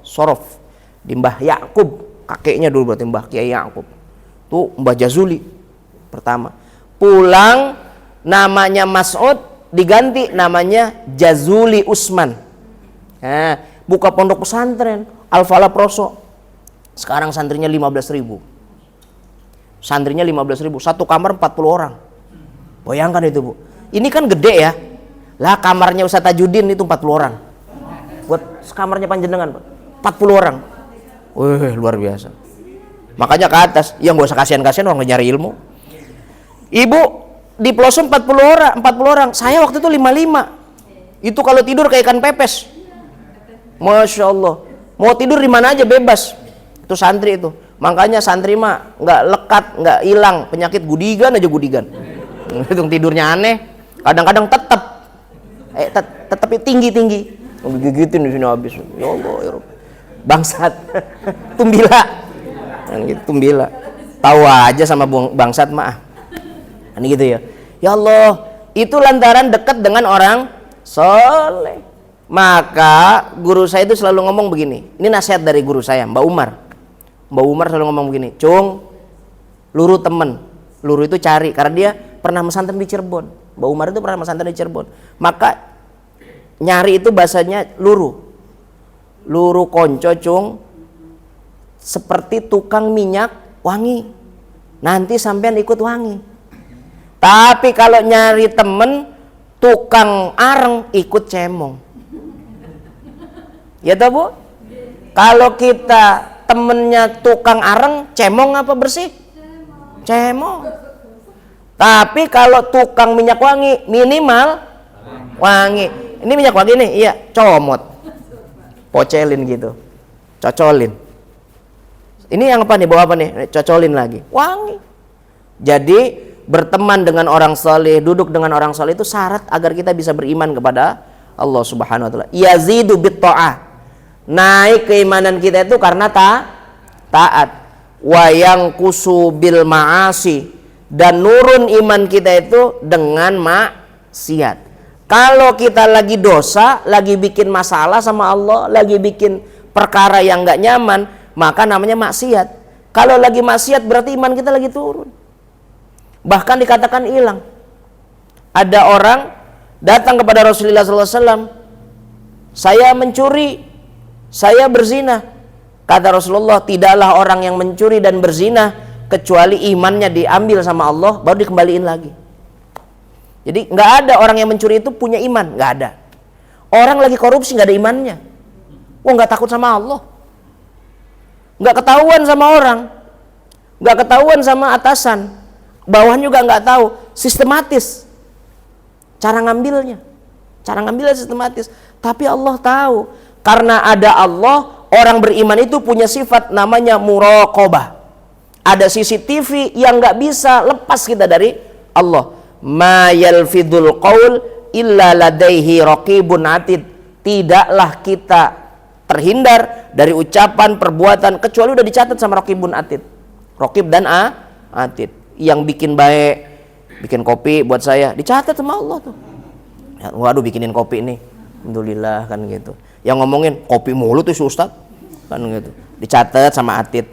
sorof di Mbah Yakub, kakeknya dulu berarti Mbah Kiai Yakub. Tuh Mbah Jazuli pertama. Pulang namanya Mas'ud diganti namanya Jazuli Usman. Buka pondok pesantren Al-Falah Proso. Sekarang santrinya 15.000. Santrinya 15.000, satu kamar 40 orang. Bayangkan itu, Bu. Ini kan gede ya. Lah kamarnya Ustaz Tajudin itu 40 orang. Buat kamarnya panjenengan, Pak. 40 orang. Wih, luar biasa. Makanya ke atas, yang gak usah kasihan-kasihan orang nyari ilmu. Ibu di pelosok 40 orang. Saya waktu itu 55. Itu kalau tidur kayak ikan pepes. Masya Allah. Mau tidur di mana aja bebas. Itu santri itu. Makanya santri mah nggak lekat, nggak hilang penyakit gudigan aja gudigan. Hitung tidurnya aneh. Kadang-kadang tetap tinggi. Gigitin di sini habis. Ya Allah, ya Rabb. Bangsat. Tumbila. Gitu, tumbila. Tahu aja sama bangsat mah. Ini gitu ya. Ya Allah, itu lantaran dekat dengan orang soleh. Maka guru saya itu selalu ngomong begini. Ini nasihat dari guru saya, Mbak Umar. Mbak Umar selalu ngomong begini, Cung, luru temen. Luru itu cari, karena dia pernah pesantren di Cirebon. Mbak Umar itu pernah pesantren di Cirebon. Maka nyari itu bahasanya luru. Luru konco, Cung, seperti tukang minyak wangi. Nanti sampean ikut wangi. Tapi kalau nyari temen tukang areng, ikut cemong. Ya toh, Bu? Kalau kita temennya tukang areng, cemong apa bersih? Cemong. Tapi kalau tukang minyak wangi, minimal wangi. Ini minyak wangi nih, iya, comot. Pocelin gitu. Cocolin. Ini yang apa nih? Bawa apa nih? Cocolin lagi. Wangi. Jadi berteman dengan orang saleh, duduk dengan orang saleh itu syarat agar kita bisa beriman kepada Allah Subhanahu wa taala. Yazidu bit ta'ah. Naik keimanan kita itu karena taat. Wa yanqusu bil ma'asi, dan nurun iman kita itu dengan maksiat. Kalau kita lagi dosa, lagi bikin masalah sama Allah, lagi bikin perkara yang enggak nyaman, maka namanya maksiat. Kalau lagi maksiat berarti iman kita lagi turun. Bahkan dikatakan hilang. Ada orang datang kepada Rasulullah SAW, saya mencuri, saya berzina. Kata Rasulullah, tidaklah orang yang mencuri dan berzina kecuali imannya diambil sama Allah baru dikembaliin lagi. Jadi nggak ada orang yang mencuri itu punya iman, nggak ada. Orang lagi korupsi nggak ada imannya. Nggak takut sama Allah, nggak ketahuan sama orang, nggak ketahuan sama atasan, bawahan juga nggak tahu, sistematis. Cara ngambilnya sistematis. Tapi Allah tahu, karena ada Allah, orang beriman itu punya sifat namanya muraqabah. Ada CCTV yang nggak bisa lepas kita dari Allah. Ma yalfidul qaul illa ladaihi raqibun atid. Tidaklah kita terhindar dari ucapan perbuatan kecuali udah dicatat sama raqibun atid. Raqib dan atid. Yang bikin baik, bikin kopi buat saya, dicatat sama Allah tuh. Waduh, bikinin kopi nih, alhamdulillah, kan gitu. Yang ngomongin kopi mulu tuh si Ustaz, kan gitu, dicatat sama atid.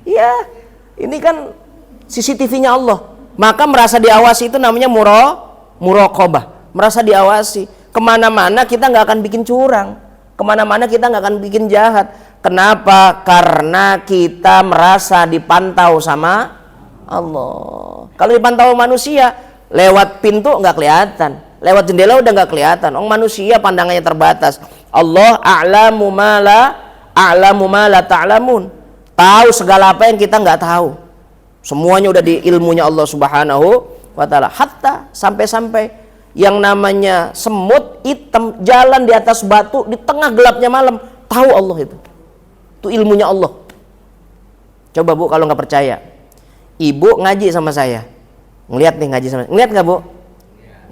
Ya, ini kan CCTV-nya Allah. Maka merasa diawasi itu namanya muraqabah. Merasa diawasi. Kemana-mana kita nggak akan bikin curang. Kemana-mana kita nggak akan bikin jahat. Kenapa? Karena kita merasa dipantau sama Allah. Kalau dipantau manusia, lewat pintu nggak kelihatan, lewat jendela udah nggak kelihatan. Manusia pandangannya terbatas. Allah a'lamu ma la ta'lamun. Tahu segala apa yang kita nggak tahu. Semuanya udah di ilmunya Allah Subhanahu wa taala. Hatta sampai-sampai yang namanya semut hitam jalan di atas batu di tengah gelapnya malam, tahu Allah itu. Itu ilmunya Allah. Coba Bu, kalau nggak percaya, Ibu ngaji sama saya, ngelihat nih ngaji sama saya, ngelihat nggak Bu?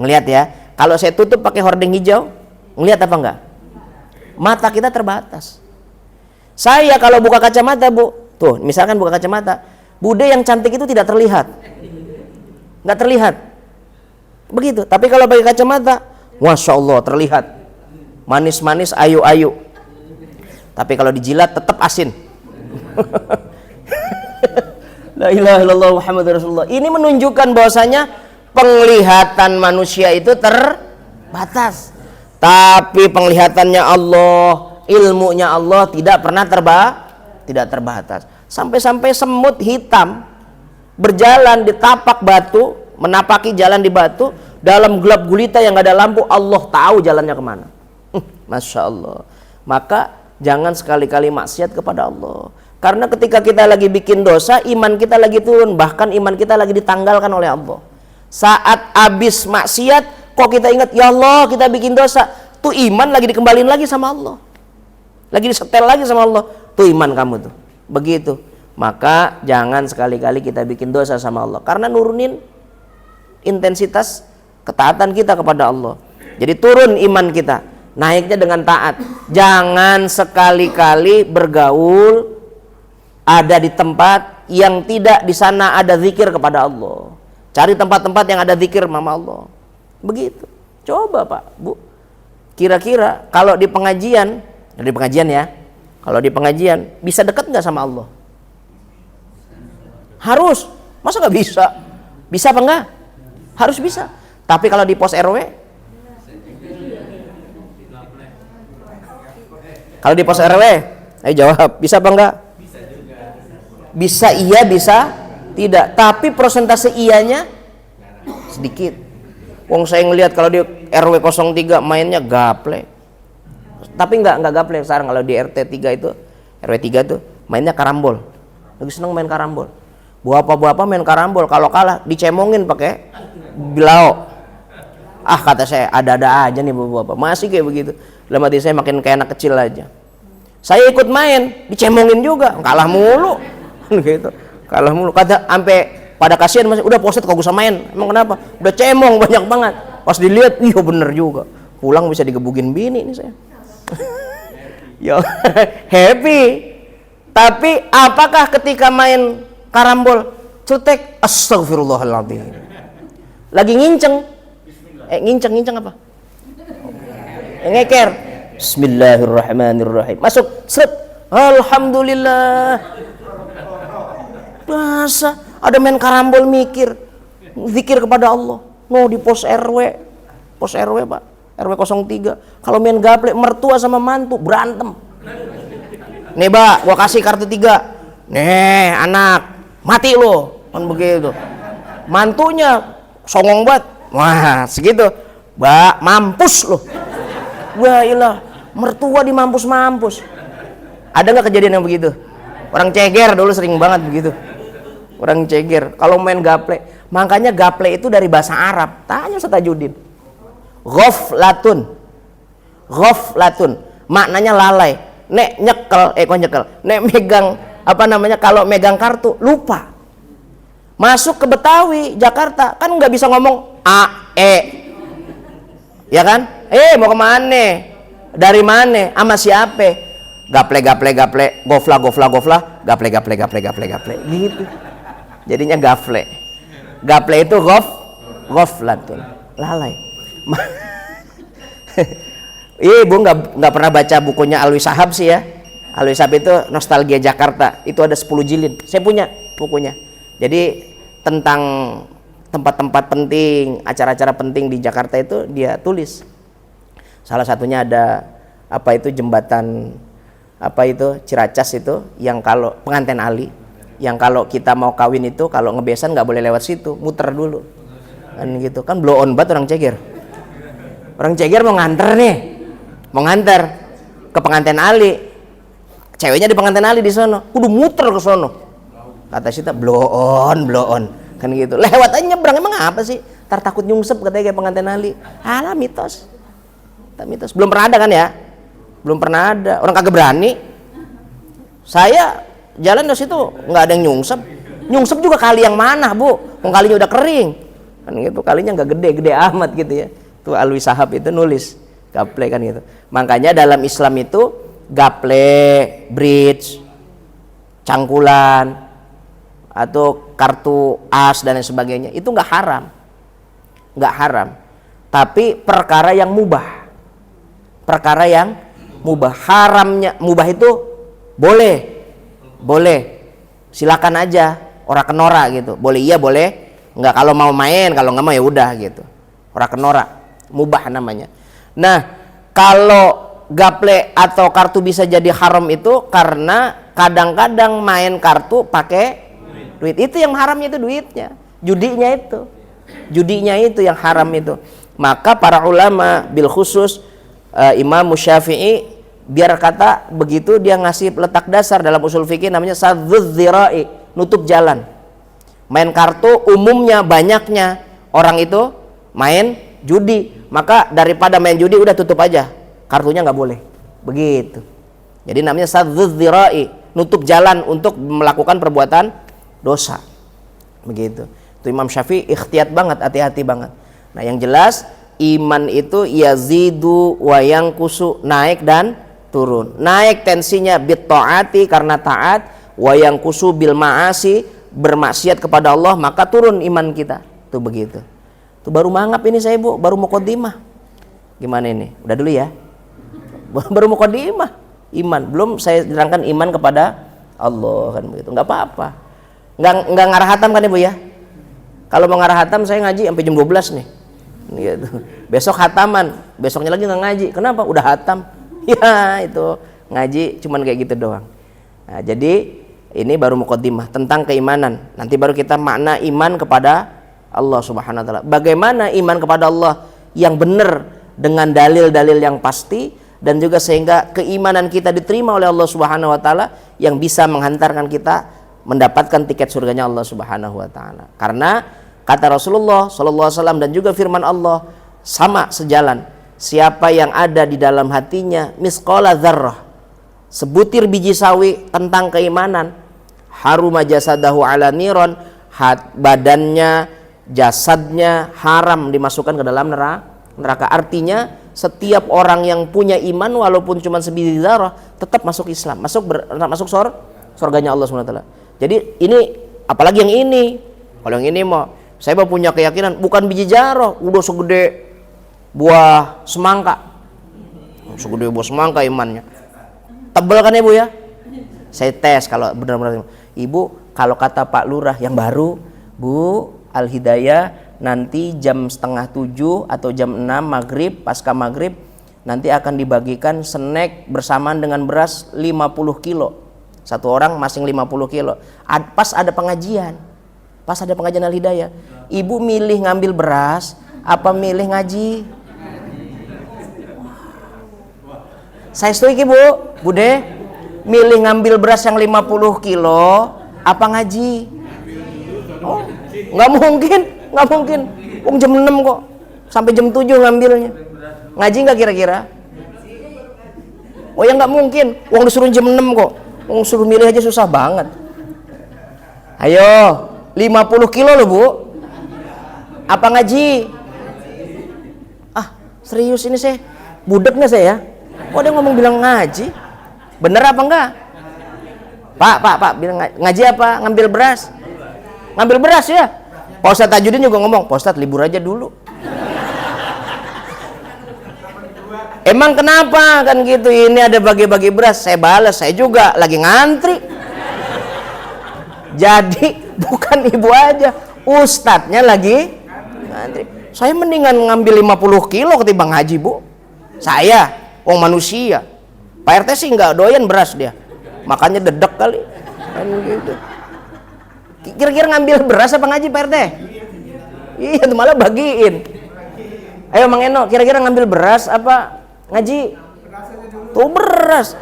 Ngelihat ya. Kalau saya tutup pakai hording hijau, ngelihat apa enggak? Mata kita terbatas. Saya kalau buka kacamata Bu, tuh misalkan buka kacamata, Bude yang cantik itu tidak terlihat, nggak terlihat. Begitu. Tapi kalau pakai kacamata, masya Allah terlihat, manis-manis, ayu-ayu. Tapi kalau dijilat tetap asin. La ilaha illallah Muhammadur Rasulullah. Ini menunjukkan bahwasanya penglihatan manusia itu terbatas. Tapi penglihatannya Allah, ilmunya Allah tidak pernah terbatas. Sampai-sampai semut hitam berjalan di tapak batu, menapaki jalan di batu dalam gelap gulita yang gak ada lampu, Allah tahu jalannya kemana. Masya Allah. Maka jangan sekali-kali maksiat kepada Allah. Karena ketika kita lagi bikin dosa, iman kita lagi turun, bahkan iman kita lagi ditanggalkan oleh Allah. Saat habis maksiat, kok kita ingat, ya Allah kita bikin dosa, tuh iman lagi dikembalin lagi sama Allah, lagi disetel lagi sama Allah, tuh iman kamu tuh. Begitu. Maka jangan sekali-kali kita bikin dosa sama Allah, karena nurunin intensitas ketaatan kita kepada Allah. Jadi turun iman kita, naiknya dengan taat. Jangan sekali-kali bergaul ada di tempat yang tidak di sana ada zikir kepada Allah. Cari tempat-tempat yang ada zikir sama Allah. Begitu. Coba Pak, Bu. Kira-kira kalau di pengajian ya, kalau di pengajian bisa dekat nggak sama Allah? Harus. Masa nggak bisa? Bisa apa enggak? Harus bisa. Tapi kalau di pos RW? Kalau di pos RW, ayo jawab, bisa apa enggak? Bisa iya, bisa tidak. Tapi persentase iyanya sedikit. Wong saya ngelihat kalau di RW 03 mainnya gaple. Tapi enggak gaple sekarang. Kalau di RT 3 itu, RW 3 tuh mainnya karambol. Lagi seneng main karambol. Bapak-bapak main karambol, kalau kalah dicemongin pakai bilao. Ah, kata saya, ada-ada aja nih bapak-bapak, masih kayak begitu. Dalam hati saya makin kayak anak kecil aja. Saya ikut main, dicemongin juga, kalah mulu. Gitu. Kalah mulu. Kata sampai pada kasihan, masih udah poset kok usah main. Emang kenapa? Udah cemong banyak banget. Pas dilihat, iya bener juga. Pulang bisa digebugin bini nih saya. Yo, happy. Tapi apakah ketika main karambol cetek, astagfirullahaladzim, lagi nginceng apa? Ngeker, bismillahirrahmanirrahim, masuk seret, alhamdulillah. Masa ada main karambol mikir zikir kepada Allah? No, di pos RW Pak, RW 03. Kalau main gaple, mertua sama mantu berantem. Nih Pak, gua kasih kartu 3. Nih anak, mati lo, kan begitu. Mantunya songong banget, wah segitu, Mbak, mampus lo. Wah ilah, mertua di mampus. Ada nggak kejadian yang begitu? Orang ceger dulu sering banget begitu. Orang ceger kalau main gaple. Makanya gaple itu dari bahasa Arab. Tanya Ustaz Tajudin. Ghaflatun, maknanya lalai. Nek megang kalau megang kartu lupa. Masuk ke Betawi, Jakarta kan nggak bisa ngomong ya kan? Mau kemana? Dari mana? Sama siapa? Gaple, gofla, gaple gitu. Jadinya gaple itu ghaflatun, lalai. Ibu nggak pernah baca bukunya Alwi Sahab sih ya. Alwi Sahab itu Nostalgia Jakarta, itu ada 10 jilid. Saya punya bukunya. Jadi tentang tempat-tempat penting, acara-acara penting di Jakarta itu dia tulis. Salah satunya ada jembatan Ciracas itu, yang kalau pengantin Ali, yang kalau kita mau kawin itu kalau ngebesan nggak boleh lewat situ, muter dulu. Kan gitu kan, blow on banget orang ceger. Orang ceger mau nganter ke pengantin Ali, ceweknya di pengantin Ali di sono, kudu muter ke sono. Kata Sita, blow on kan gitu. Lewat aja nyebrang, emang apa sih? Tar takut nyungsep katanya kayak pengantin Ali. Alah, mitos. Belum pernah ada kan ya? Belum pernah ada. Orang kagak berani. Saya jalan ke situ nggak ada yang nyungsep. Nyungsep juga kali yang mana, Bu? Kalinya udah kering. Kan gitu, kalinya nggak gede amat gitu ya. Tuh Alwi Sahab itu nulis gaple kan gitu. Makanya dalam Islam itu gaple, bridge, cangkulan atau kartu as dan lain sebagainya itu nggak haram. Tapi perkara yang mubah. Haramnya mubah itu boleh. Silakan aja, ora kenora gitu. Boleh iya, boleh nggak, kalau mau main, kalau nggak mau ya udah gitu. Ora kenora, mubah namanya. Nah, Kalau gaple atau kartu bisa jadi haram itu karena kadang-kadang main kartu pakai duit. Itu yang haramnya, itu duitnya. Judinya itu yang haram itu. Maka para ulama bil khusus Imam Syafi'i biar kata begitu dia ngasih letak dasar dalam usul fikih namanya sadzuz dzira'i, nutup jalan. Main kartu umumnya banyaknya orang itu main judi, maka daripada main judi udah tutup aja, kartunya nggak boleh. Begitu. Jadi namanya sadzuz dzira'i, nutup jalan untuk melakukan perbuatan dosa. Begitu. Itu Imam Syafi'i ikhtiyat banget, hati-hati banget. Nah, yang jelas iman itu yazidu wa yanqusu, naik dan turun. Naik tensinya bit taati karena taat, wa yanqusu bil ma'asi, bermaksiat kepada Allah, maka turun iman kita. Tuh begitu. Tuh baru mangap ini saya, Bu, baru muqaddimah. Gimana ini? Udah dulu ya. Baru muqaddimah. Iman, belum saya terangkan iman kepada Allah kan begitu. Enggak apa-apa. Enggak ngarah hatam kan Ibu ya? Kalau mau ngarah hatam saya ngaji sampai jam 12 nih. Gitu. Besok hataman, besoknya lagi nggak ngaji. Kenapa? Udah hatam. Ya itu ngaji cuman kayak gitu doang. Nah, jadi ini baru muqaddimah tentang keimanan. Nanti baru kita makna iman kepada Allah Subhanahu wa taala. Bagaimana iman kepada Allah yang benar dengan dalil-dalil yang pasti, dan juga sehingga keimanan kita diterima oleh Allah Subhanahu wa taala yang bisa menghantarkan kita mendapatkan tiket surganya Allah Subhanahu wa taala. Karena kata Rasulullah sallallahu alaihi wasallam dan juga firman Allah sama sejalan. Siapa yang ada di dalam hatinya misqala dzarrah, sebutir biji sawi tentang keimanan, haruma jasadahu ala niron, badannya, jasadnya haram dimasukkan ke dalam neraka. Artinya setiap orang yang punya iman walaupun cuma sebiji zarah tetap masuk Islam, masuk surganya Allah Subhanahu wa taala. Jadi ini apalagi yang ini. Kalau yang ini mau saya punya keyakinan bukan biji zarah, udah segede buah semangka. Segede buah semangka imannya. Tebel kan Ibu ya? Saya tes kalau benar-benar Ibu, kalau kata Pak Lurah yang baru, Bu, Al Hidayah nanti jam 6:30 atau jam 6 maghrib, pasca maghrib nanti akan dibagikan snack bersamaan dengan beras 50 kilo. Satu orang masing 50 kilo. Pas ada pengajian Al Hidayah, Ibu milih ngambil beras apa milih ngaji? Saya setuju Bu, Bude, milih ngambil beras yang 50 kilo apa ngaji? Oh, nggak mungkin. Jam 6 kok, sampai jam 7 ngambilnya. Ngaji nggak kira-kira? Oh ya nggak mungkin, uang disuruh jam 6 kok. Suruh milih aja susah banget. Ayo, 50 kilo loh Bu. Apa ngaji? Ah, serius ini saya. Budek nggak saya? Kok dia ngomong bilang ngaji? Bener apa enggak? Pak, bilang ngaji apa? Ngambil beras? Ngambil beras ya? Pak Ustadz Tajudin juga ngomong, Pak Ustadz libur aja dulu. Emang kenapa kan gitu? Ini ada bagi-bagi beras. Saya balas, saya juga lagi ngantri. Jadi bukan Ibu aja, Ustadznya lagi ngantri. Saya mendingan ngambil 50 kilo ketimbang ngaji Bu. Saya, manusia. Pak RT sih nggak doyan beras dia, makanya dedek kali. Kan gitu. Kira-kira ngambil beras apa ngaji Pak RT? Iya, malah bagiin. Ayo Mang Eno, kira-kira ngambil beras apa ngaji? Tuh beras.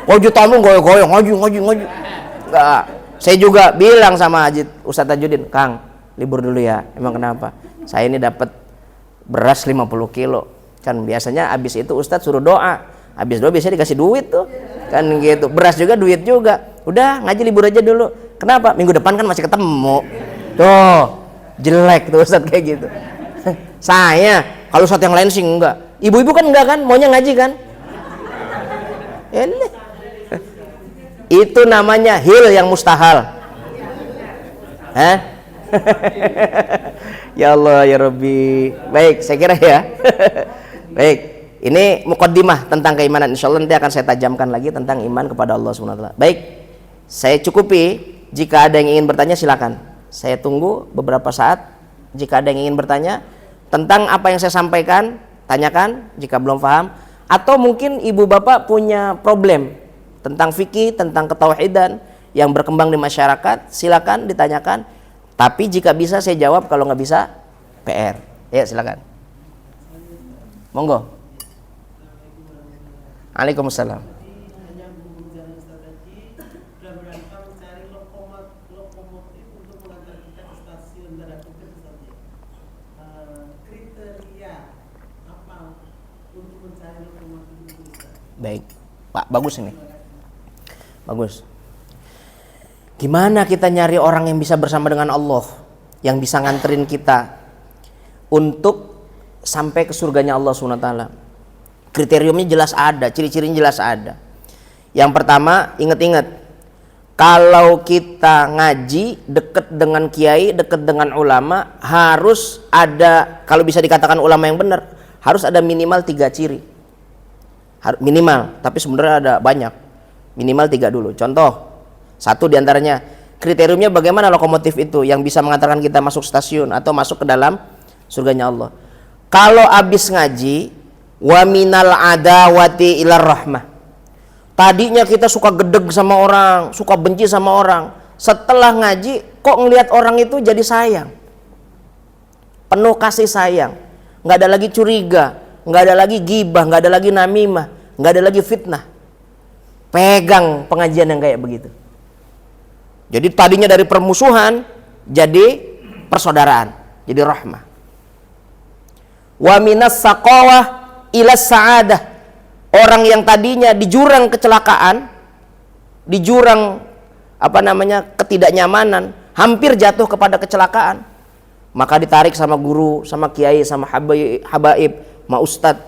Tamu goyang-goyang ngaji. Enggak. Saya juga bilang sama Ustadz Tajudin, Kang, libur dulu ya. Emang kenapa? Saya ini dapat beras 50 kilo. Kan biasanya habis itu Ustadz suruh doa. Habis doa biasanya dikasih duit tuh. Kan gitu. Beras juga, duit juga. Udah, ngaji libur aja dulu. Kenapa? Minggu depan kan masih ketemu. Tuh, jelek tuh Ustadz kayak gitu. Saya, kalau Ustadz yang lain sih enggak. Ibu-ibu kan enggak kan, maunya ngaji kan? Itu namanya hil yang mustahal. Hah? Ya Allah ya Rabbi. Baik, saya kira ya. Baik, ini muqaddimah tentang keimanan. Insyaallah nanti akan saya tajamkan lagi tentang iman kepada Allah Subhanahu wa taala. Baik, saya cukupi. Jika ada yang ingin bertanya silakan. Saya tunggu beberapa saat. Jika ada yang ingin bertanya tentang apa yang saya sampaikan, tanyakan. Jika belum paham, Atau mungkin ibu bapak punya problem tentang fikih, tentang ketauhidan yang berkembang di masyarakat, silakan ditanyakan. Tapi jika bisa saya jawab, kalau nggak bisa PR. Ya silakan. Monggo. Waalaikumsalam. Baik, Pak, bagus ini. Bagus. Gimana kita nyari orang yang bisa bersama dengan Allah, yang bisa nganterin kita untuk sampai ke surganya Allah SWT? Kriteriumnya jelas ada, ciri-cirinya jelas ada. Yang pertama, ingat-ingat, kalau kita ngaji deket dengan kiai, deket dengan ulama, harus ada, kalau bisa dikatakan ulama yang benar, harus ada minimal 3 ciri. Minimal, tapi sebenarnya ada banyak. Minimal 3 dulu. Contoh, satu diantaranya, kriteriumnya bagaimana lokomotif itu yang bisa mengantarkan kita masuk stasiun atau masuk ke dalam surganya Allah. Kalau habis ngaji, wa minal adawati ilar rahmah. Tadinya kita suka gedeg sama orang, suka benci sama orang. Setelah ngaji, kok ngelihat orang itu jadi sayang. Penuh kasih sayang. Nggak ada lagi curiga, nggak ada lagi gibah, nggak ada lagi namimah, nggak ada lagi fitnah. Pegang pengajian yang kayak begitu. Jadi tadinya dari permusuhan jadi persaudaraan, jadi rahmah. Wa minas saqawah ila sa'adah. Orang yang tadinya di jurang kecelakaan, di jurang ketidaknyamanan, hampir jatuh kepada kecelakaan, maka ditarik sama guru, sama kiai, sama habaib, sama ustadz,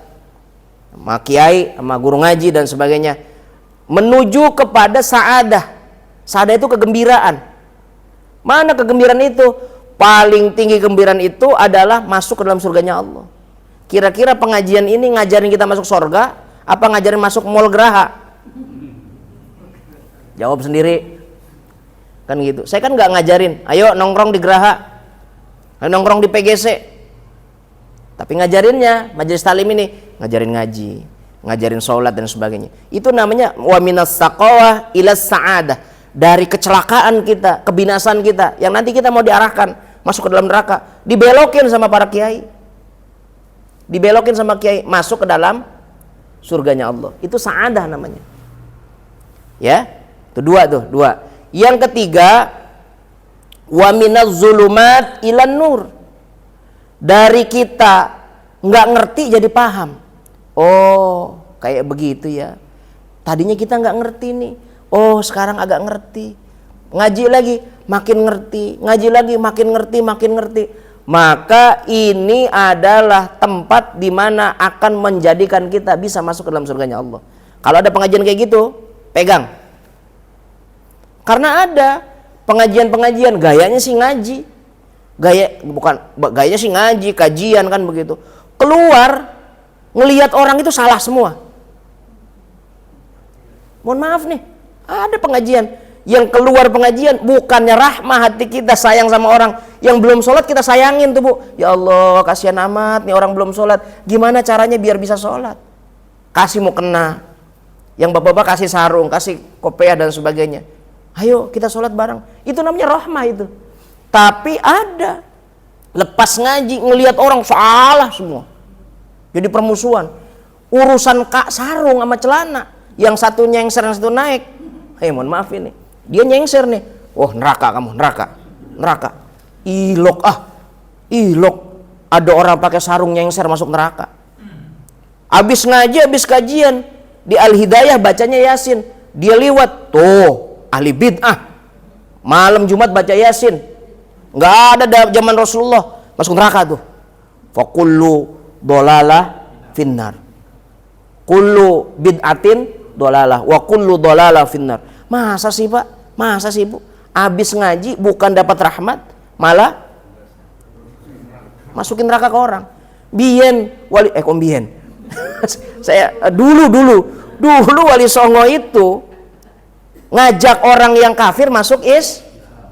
sama kiai, sama guru ngaji dan sebagainya, menuju kepada sa'adah. Sa'adah itu kegembiraan. Mana kegembiraan itu? Paling tinggi kegembiraan itu adalah masuk ke dalam surganya Allah. Kira-kira pengajian ini ngajarin kita masuk surga, apa ngajarin masuk mall Geraha? Jawab sendiri. Kan gitu. Saya kan nggak ngajarin, ayo nongkrong di Geraha, ayo nongkrong di PGC. Tapi ngajarinnya, majelis talim ini ngajarin ngaji, ngajarin sholat dan sebagainya. Itu namanya wa minas saqawah ila sa'adah. Dari kecelakaan kita, kebinasan kita, yang nanti kita mau diarahkan masuk ke dalam neraka, dibelokin sama para kiai, dibelokin sama kiai, masuk ke dalam surganya Allah. Itu sa'adah namanya. Ya, itu dua. Yang ketiga, wa minaz zulumat ilan nur. Dari kita nggak ngerti jadi paham. Oh, kayak begitu ya. Tadinya kita nggak ngerti nih. Oh, sekarang agak ngerti. Ngaji lagi makin ngerti, ngaji lagi makin ngerti. Maka ini adalah tempat di mana akan menjadikan kita bisa masuk ke dalam surganya Allah. Kalau ada pengajian kayak gitu, pegang. Karena ada pengajian gayanya sih ngaji. Gayanya sih ngaji, kajian kan begitu. Keluar ngelihat orang itu salah semua. Mohon maaf nih, ada pengajian yang keluar pengajian bukannya rahmah hati kita sayang sama orang yang belum sholat, kita sayangin tuh Bu. Ya Allah, kasihan amat nih orang belum sholat, gimana caranya biar bisa sholat? Kasih mau kena, yang bapak-bapak kasih sarung, kasih kopiah dan sebagainya. Ayo kita sholat bareng, itu namanya rahmah itu. Tapi ada lepas ngaji ngelihat orang salah semua, jadi permusuhan. Urusan kak sarung sama celana, yang satu nyengser, yang satu naik. Mohon maaf ini, dia nyengser nih. Oh, neraka kamu, neraka. Ilok. Ada orang pakai sarung nyengser masuk neraka. Habis ngaji, habis kajian di Al-Hidayah bacanya Yasin. Dia liwat, tuh ahli bid'ah. Malam Jumat baca Yasin. Nggak ada zaman Rasulullah, masuk neraka tuh. Fakullu dolalah finnar. Kullu bid'atin dolalah wa kullu dolalah finnar. Masa sih Pak? Masa sih Bu? Habis ngaji bukan dapat rahmat, malah masukin neraka ke orang. Saya dulu Wali Songo itu ngajak orang yang kafir masuk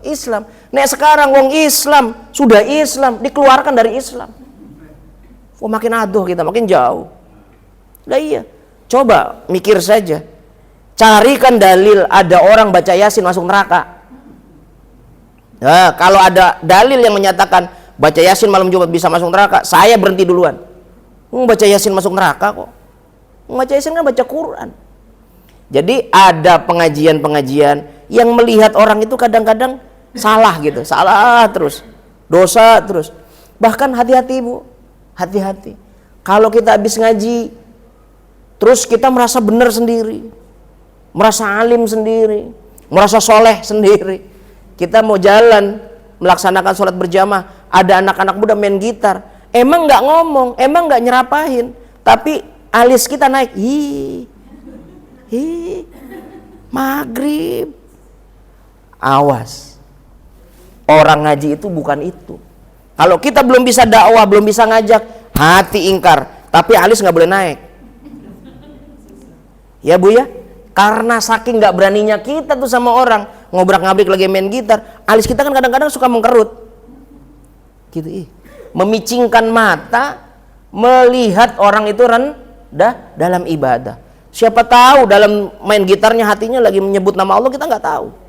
Islam. Nek sekarang wong Islam sudah Islam dikeluarkan dari Islam. Makin aduh kita, makin jauh. Lah iya. Coba mikir saja. Carikan dalil ada orang baca Yasin masuk neraka. Nah, kalau ada dalil yang menyatakan baca Yasin malam Jumat bisa masuk neraka, saya berhenti duluan. Baca Yasin masuk neraka kok. Baca Yasin kan baca Quran. Jadi ada pengajian-pengajian yang melihat orang itu kadang-kadang salah gitu, salah terus, dosa terus. Bahkan hati-hati Bu, hati-hati. Kalau kita habis ngaji, terus kita merasa benar sendiri, merasa alim sendiri, merasa soleh sendiri. Kita mau jalan melaksanakan sholat berjamaah, ada anak-anak muda main gitar, emang nggak ngomong, emang nggak nyerapahin, tapi alis kita naik, maghrib. Awas, orang ngaji itu bukan itu. Kalau kita belum bisa dakwah, belum bisa ngajak, hati ingkar, tapi alis nggak boleh naik. Ya Bu ya, karena saking nggak beraninya kita tuh sama orang, ngobrak-ngabrik lagi main gitar, alis kita kan kadang-kadang suka mengkerut, gitu. Memicingkan mata, melihat orang itu rendah dalam ibadah. Siapa tahu dalam main gitarnya hatinya lagi menyebut nama Allah, kita nggak tahu.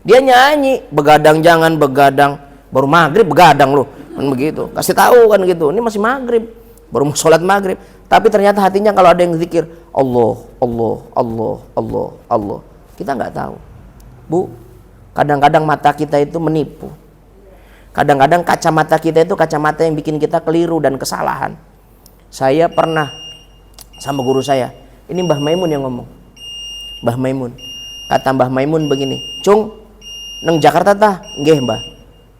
Dia nyanyi, begadang jangan begadang, baru maghrib begadang loh, kan begitu. Kasih tahu kan gitu, ini masih maghrib, baru mau sholat maghrib. Tapi ternyata hatinya kalau ada yang zikir, Allah, Allah, Allah, Allah, Allah. Kita nggak tahu. Bu, kadang-kadang mata kita itu menipu. Kadang-kadang kacamata kita itu kacamata yang bikin kita keliru dan kesalahan. Saya pernah sama guru saya, ini Mbah Maimun yang ngomong. Mbah Maimun. Kata Mbah Maimun begini, Cung, neng Jakarta tah, nggih Mbah.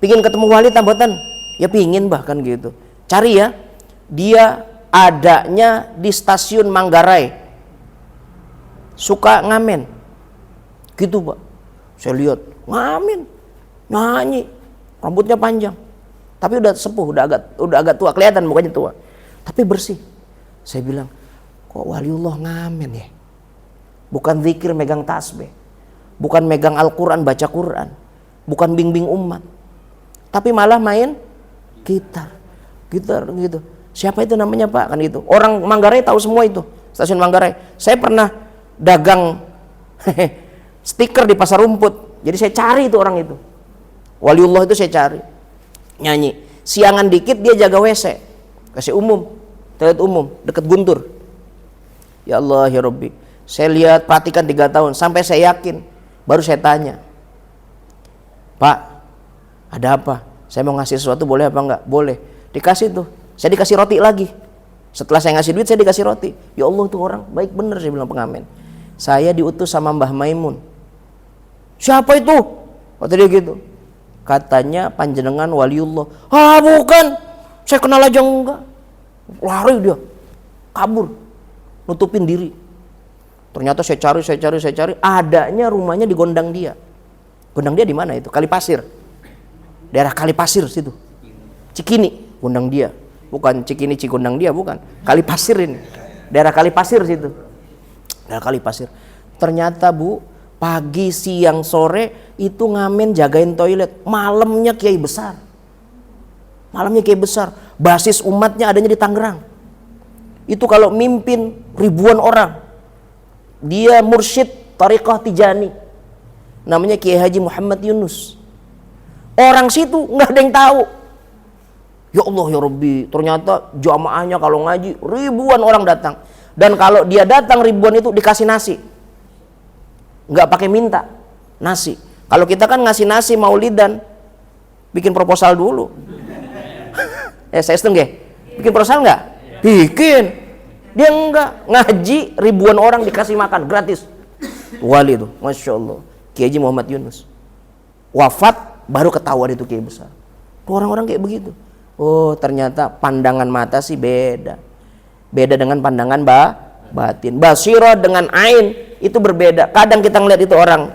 Pingin ketemu wali tah mboten? Ya pingin Mbah kan gitu. Cari ya. Dia adanya di stasiun Manggarai. Suka ngamen. Gitu, Pak. Saya lihat, ngamen. Nyanyi. Rambutnya panjang. Tapi udah sepuh, udah agak tua, kelihatan mukanya tua. Tapi bersih. Saya bilang, kok waliullah ngamen ya? Bukan zikir megang tasbih, bukan megang Al-Quran baca Quran, bukan bimbing umat, tapi malah main gitar gitu. Siapa itu namanya Pak? Kan gitu. Orang Manggarai tahu semua itu, stasiun Manggarai. Saya pernah dagang stiker di pasar rumput, jadi saya cari itu orang itu. Waliullah itu saya cari, nyanyi. Siangan dikit dia jaga WC, kasih umum, toilet umum, deket Guntur. Ya Allah ya Rabbi. Saya lihat, perhatikan 3 tahun, sampai saya yakin, baru saya tanya, Pak, ada apa? Saya mau ngasih sesuatu, boleh apa enggak? Boleh. Dikasih tuh, saya dikasih roti lagi. Setelah saya ngasih duit, saya dikasih roti. Ya Allah, tuh orang baik bener, saya bilang pengamen. Saya diutus sama Mbah Maimun. Siapa itu? Kata dia gitu. Katanya panjenengan waliullah. Ah bukan, saya kenal aja enggak. Lari dia, kabur, nutupin diri. Ternyata saya cari, adanya rumahnya di Gondang Dia. Gondang Dia di mana itu? Kalipasir. Daerah Kalipasir situ. Cikini, Gondang Dia. Bukan Cikini, Cikondang Dia, bukan. Kalipasir ini. Daerah Kalipasir situ. Daerah Kalipasir. Ternyata Bu, pagi, siang, sore itu ngamen jagain toilet. Malamnya kiai besar. Basis umatnya adanya di Tangerang. Itu kalau mimpin ribuan orang. Dia mursyid Thariqah Tijani, namanya Kiai Haji Muhammad Yunus. Orang situ nggak ada yang tahu. Ya Allah ya Rabbi, ternyata jamaahnya kalau ngaji ribuan orang datang. Dan kalau dia datang ribuan itu dikasih nasi, nggak pakai minta nasi. Kalau kita kan ngasih nasi maulidan, bikin proposal dulu. Saya setengah, bikin proposal nggak? Bikin. Dia enggak, ngaji ribuan orang dikasih makan gratis. Wali itu, Masya Allah, Kiai Haji Muhammad Yunus. Wafat baru ketahuan itu kiai besar. Orang-orang kayak begitu. Oh ternyata pandangan mata sih beda dengan pandangan batin. Basirah dengan ain itu berbeda. Kadang kita ngeliat itu orang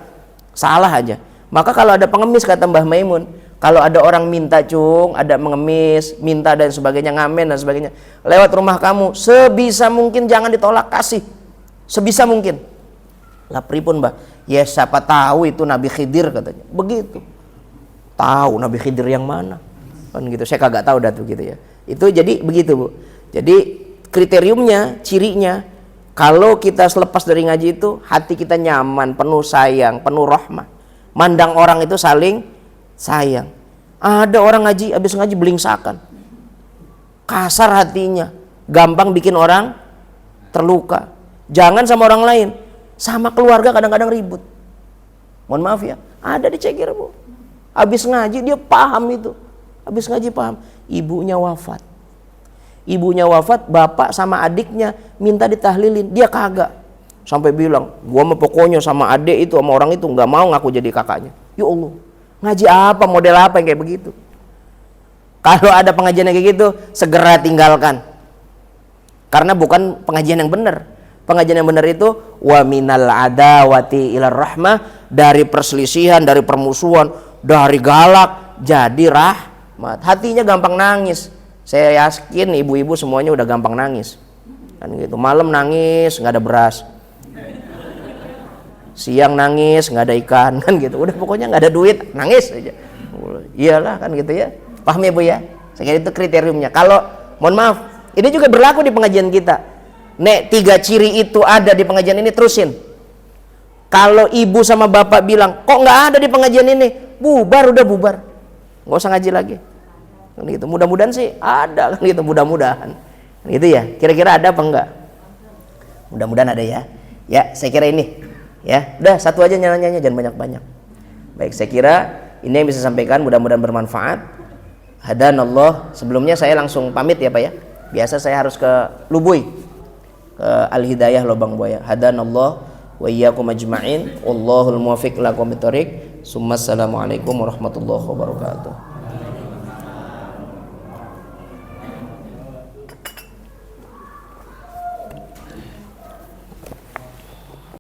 salah aja. Maka kalau ada pengemis, kata Mbah Maimun, kalau ada orang minta Cung, ada mengemis, minta dan sebagainya, ngamen dan sebagainya, lewat rumah kamu, sebisa mungkin jangan ditolak, kasih. Sebisa mungkin. Lah pripun Mbah? Ya siapa tahu itu Nabi Khidir katanya. Begitu. Tahu Nabi Khidir yang mana? Kan gitu. Saya kagak tahu dah tuh gitu ya. Itu jadi begitu Bu. Jadi kriteriumnya, cirinya, kalau kita selepas dari ngaji itu hati kita nyaman, penuh sayang, penuh rahmah, mandang orang itu saling sayang. Ada orang ngaji, habis ngaji belingsakan, kasar hatinya, gampang bikin orang terluka. Jangan sama orang lain, sama keluarga kadang-kadang ribut. Mohon maaf ya, ada di Cegir Bu, habis ngaji dia paham itu, habis ngaji paham, ibunya wafat. Ibunya wafat, bapak sama adiknya minta ditahlilin, dia kagak. Sampai bilang, gua mah pokoknya sama adik itu, sama orang itu nggak mau ngaku jadi kakaknya. Ya Allah, ngaji apa, model apa yang kayak begitu? Kalau ada pengajian yang kayak gitu, segera tinggalkan. Karena bukan pengajian yang benar. Pengajian yang benar itu wa minal adawati ilar rahmah, dari perselisihan, dari permusuhan, dari galak jadi rahmat. Hatinya gampang nangis. Saya yakin ibu-ibu semuanya udah gampang nangis. Kan gitu. Malam nangis nggak ada beras. Siang nangis nggak ada ikan, kan gitu. Udah pokoknya nggak ada duit, nangis aja. Iyalah kan gitu ya. Paham ya Bu ya? Saya kira itu kriteriumnya. Kalau mohon maaf, ini juga berlaku di pengajian kita. Nek 3 ciri itu ada di pengajian ini, terusin. Kalau ibu sama bapak bilang, kok nggak ada di pengajian ini, bubar, udah bubar, nggak usah ngaji lagi. Kan gitu. Mudah-mudahan sih ada, kan gitu. Mudah-mudahan, kan gitu ya. Kira-kira ada apa enggak? Mudah-mudahan ada ya. Ya, saya kira ini. Ya, udah satu aja nyanyi-nyanyi, jangan banyak-banyak. Baik, saya kira ini yang bisa sampaikan, mudah-mudahan bermanfaat. Hadanallah. Sebelumnya saya langsung pamit ya Pak ya. Biasa saya harus ke Lubui, ke Al Hidayah Lobang Buaya. Hadanallah wa iyyakum ajma'in. Wallahul muwaffiq ila aqwamit thoriq. Assalamualaikum warahmatullahi wabarakatuh.